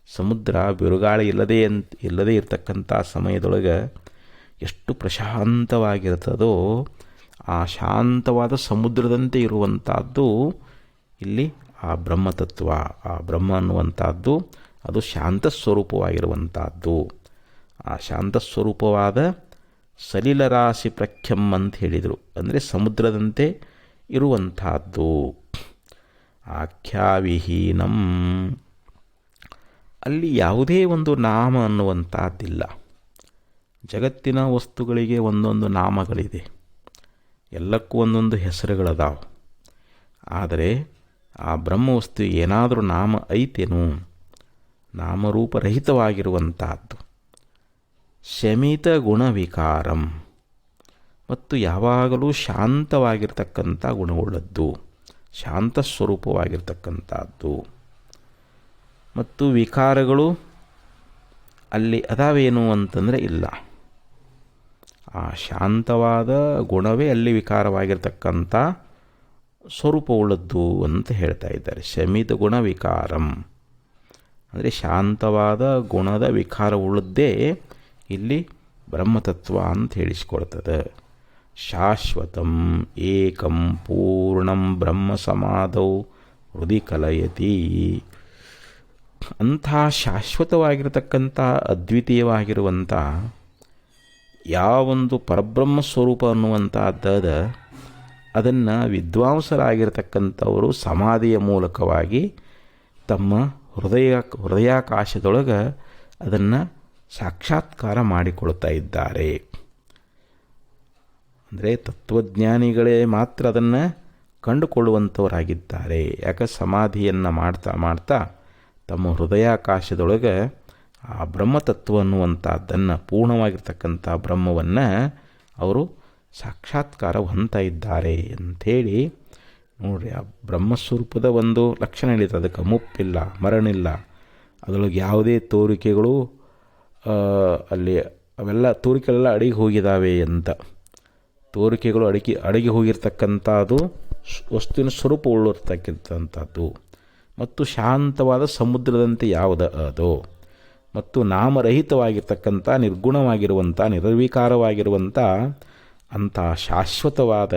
Speaker 1: ಸಮುದ್ರ ಬಿರುಗಾಳಿ ಇಲ್ಲದೇ ಇರತಕ್ಕಂಥ ಸಮಯದೊಳಗೆ ಎಷ್ಟು ಪ್ರಶಾಂತವಾಗಿರ್ತದೋ ಆ ಶಾಂತವಾದ ಸಮುದ್ರದಂತೆ ಇರುವಂಥದ್ದು ಇಲ್ಲಿ ಆ ಬ್ರಹ್ಮತತ್ವ. ಆ ಬ್ರಹ್ಮ ಅನ್ನುವಂಥದ್ದು ಅದು ಶಾಂತ ಸ್ವರೂಪವಾಗಿರುವಂಥದ್ದು. ಆ ಶಾಂತ ಸ್ವರೂಪವಾದ ಸಲಿಲರಾಶಿ ಪ್ರಖ್ಯಂ ಅಂತ ಹೇಳಿದರು. ಅಂದರೆ ಸಮುದ್ರದಂತೆ ಇರುವಂಥದ್ದು. ಆಖ್ಯಾವಿಹೀನಂ, ಅಲ್ಲಿ ಯಾವುದೇ ಒಂದು ನಾಮ ಅನ್ನುವಂಥದ್ದಿಲ್ಲ. ಜಗತ್ತಿನ ವಸ್ತುಗಳಿಗೆ ಒಂದೊಂದು ನಾಮಗಳಿದೆ, ಎಲ್ಲಕ್ಕೂ ಒಂದೊಂದು ಹೆಸರುಗಳದಾವೆ. ಆದರೆ ಆ ಬ್ರಹ್ಮವಸ್ತು ಏನಾದರೂ ನಾಮ ಐತೇನು? ನಾಮರೂಪರಹಿತವಾಗಿರುವಂಥದ್ದು. ಶಮಿತ ಗುಣವಿಕಾರಂ, ಮತ್ತು ಯಾವಾಗಲೂ ಶಾಂತವಾಗಿರ್ತಕ್ಕಂಥ ಗುಣವುಳ್ಳದ್ದು, ಶಾಂತ ಸ್ವರೂಪವಾಗಿರ್ತಕ್ಕಂಥದ್ದು. ಮತ್ತು ವಿಕಾರಗಳು ಅಲ್ಲಿ ಅದಾವೇನು ಅಂತಂದರೆ ಇಲ್ಲ. ಆ ಶಾಂತವಾದ ಗುಣವೇ ಅಲ್ಲಿ ವಿಕಾರವಾಗಿರ್ತಕ್ಕಂಥ ಸ್ವರೂಪವುಳ್ಳದ್ದು ಅಂತ ಹೇಳ್ತಾ ಇದ್ದಾರೆ. ಶಮಿತ ಗುಣ ವಿಕಾರಂ ಅಂದರೆ ಶಾಂತವಾದ ಗುಣದ ವಿಕಾರವುಳ್ಳದ್ದೇ ಇಲ್ಲಿ ಬ್ರಹ್ಮತತ್ವ ಅಂತ ಹೇಳಿಸಿಕೊಡ್ತದೆ. ಶಾಶ್ವತಂ ಏಕಂ ಪೂರ್ಣಂ ಬ್ರಹ್ಮ ಸಮಾಧೌ ಹೃದಯ ಕಲಯತಿ, ಅಂಥ ಶಾಶ್ವತವಾಗಿರತಕ್ಕಂಥ ಅದ್ವಿತೀಯವಾಗಿರುವಂಥ ಯಾವೊಂದು ಪರಬ್ರಹ್ಮ ಸ್ವರೂಪ ಅನ್ನುವಂಥದ್ದದ ಅದನ್ನು ವಿದ್ವಾಂಸರಾಗಿರ್ತಕ್ಕಂಥವರು ಸಮಾಧಿಯ ಮೂಲಕವಾಗಿ ತಮ್ಮ ಹೃದಯಾಕಾಶದೊಳಗೆ ಅದನ್ನು ಸಾಕ್ಷಾತ್ಕಾರ ಮಾಡಿಕೊಳ್ತಾ ಇದ್ದಾರೆ. ಅಂದರೆ ತತ್ವಜ್ಞಾನಿಗಳೇ ಮಾತ್ರ ಅದನ್ನು ಕಂಡುಕೊಳ್ಳುವಂಥವರಾಗಿದ್ದಾರೆ. ಯಾಕೆ ಸಮಾಧಿಯನ್ನು ಮಾಡ್ತಾ ಮಾಡ್ತಾ ತಮ್ಮ ಹೃದಯಾಕಾಶದೊಳಗೆ ಆ ಬ್ರಹ್ಮತತ್ವ ಅನ್ನುವಂಥದ್ದನ್ನು, ಪೂರ್ಣವಾಗಿರ್ತಕ್ಕಂಥ ಬ್ರಹ್ಮವನ್ನು ಅವರು ಸಾಕ್ಷಾತ್ಕಾರ ಹೊಂದ್ತಾ ಇದ್ದಾರೆ ಅಂಥೇಳಿ ನೋಡ್ರಿ. ಆ ಬ್ರಹ್ಮಸ್ವರೂಪದ ಒಂದು ಲಕ್ಷಣ ಹೇಳಿತು. ಅದಕ್ಕೆ ಮುಪ್ಪಿಲ್ಲ, ಮರಣಿಲ್ಲ, ಅದರೊಳಗೆ ಯಾವುದೇ ತೋರಿಕೆಗಳು ಅಲ್ಲಿ ಅವೆಲ್ಲ ತೋರಿಕೆಗಳೆಲ್ಲ ಅಡಿಗೆ ಹೋಗಿದ್ದಾವೆ ಅಂತ. ತೋರಿಕೆಗಳು ಅಡಿಗೆ ಹೋಗಿರ್ತಕ್ಕಂಥದ್ದು ವಸ್ತುವಿನ ಸ್ವರೂಪ ಉಳ್ಳಿರ್ತಕ್ಕಂಥದ್ದು. ಮತ್ತು ಶಾಂತವಾದ ಸಮುದ್ರದಂತೆ ಯಾವುದು ಅದು, ಮತ್ತು ನಾಮರಹಿತವಾಗಿರ್ತಕ್ಕಂಥ ನಿರ್ಗುಣವಾಗಿರುವಂಥ ನಿರ್ವಿಕಾರವಾಗಿರುವಂಥ ಅಂಥ ಶಾಶ್ವತವಾದ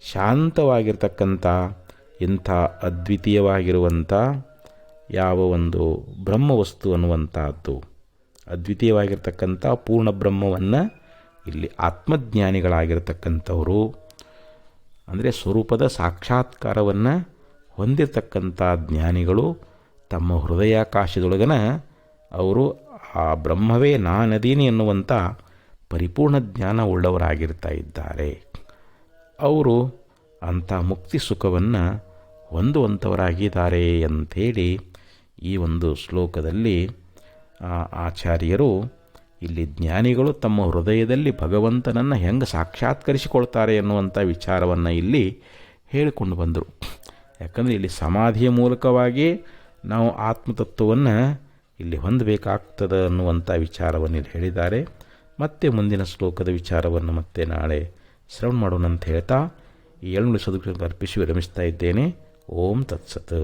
Speaker 1: ಶಾಂತವಾಗಿರ್ತಕ್ಕಂಥ ಇಂಥ ಅದ್ವಿತೀಯವಾಗಿರುವಂಥ ಯಾವ ಒಂದು ಬ್ರಹ್ಮವಸ್ತು ಅನ್ನುವಂಥದ್ದು, ಅದ್ವಿತೀಯವಾಗಿರ್ತಕ್ಕಂಥ ಪೂರ್ಣ ಬ್ರಹ್ಮವನ್ನು ಇಲ್ಲಿ ಆತ್ಮಜ್ಞಾನಿಗಳಾಗಿರ್ತಕ್ಕಂಥವರು, ಅಂದರೆ ಸ್ವರೂಪದ ಸಾಕ್ಷಾತ್ಕಾರವನ್ನು ಹೊಂದಿರತಕ್ಕಂಥ ಜ್ಞಾನಿಗಳು ತಮ್ಮ ಹೃದಯಾಕಾಶದೊಳಗನ ಅವರು ಆ ಬ್ರಹ್ಮವೇ ನಾನದೀನಿ ಎನ್ನುವಂಥ ಪರಿಪೂರ್ಣ ಜ್ಞಾನ ಉಳ್ಳವರಾಗಿರ್ತಾ ಇದ್ದಾರೆ. ಅವರು ಅಂಥ ಮುಕ್ತಿ ಸುಖವನ್ನು ಹೊಂದುವಂಥವರಾಗಿದ್ದಾರೆ ಅಂಥೇಳಿ ಈ ಒಂದು ಶ್ಲೋಕದಲ್ಲಿ ಆಚಾರ್ಯರು ಇಲ್ಲಿ ಜ್ಞಾನಿಗಳು ತಮ್ಮ ಹೃದಯದಲ್ಲಿ ಭಗವಂತನನ್ನು ಹೆಂಗೆ ಸಾಕ್ಷಾತ್ಕರಿಸಿಕೊಳ್ತಾರೆ ಎನ್ನುವಂಥ ವಿಚಾರವನ್ನು ಇಲ್ಲಿ ಹೇಳಿಕೊಂಡು ಬಂದರು. ಯಾಕಂದರೆ ಇಲ್ಲಿ ಸಮಾಧಿಯ ಮೂಲಕವಾಗಿ ನಾವು ಆತ್ಮತತ್ವವನ್ನು ಇಲ್ಲಿ ಹೊಂದಬೇಕಾಗ್ತದೆ ಅನ್ನುವಂಥ ವಿಚಾರವನ್ನು ಇಲ್ಲಿ ಹೇಳಿದ್ದಾರೆ. ಮತ್ತೆ ಮುಂದಿನ ಶ್ಲೋಕದ ವಿಚಾರವನ್ನು ಮತ್ತೆ ನಾಳೆ ಶ್ರವಣ ಮಾಡೋಣ ಅಂತ ಹೇಳ್ತಾ ಈ 7 ಸದುಗಳನ್ನು ಅರ್ಪಿಸಿ ವಿರಮಿಸ್ತಾ ಇದ್ದೇನೆ. ಓಂ ತತ್ಸತ್.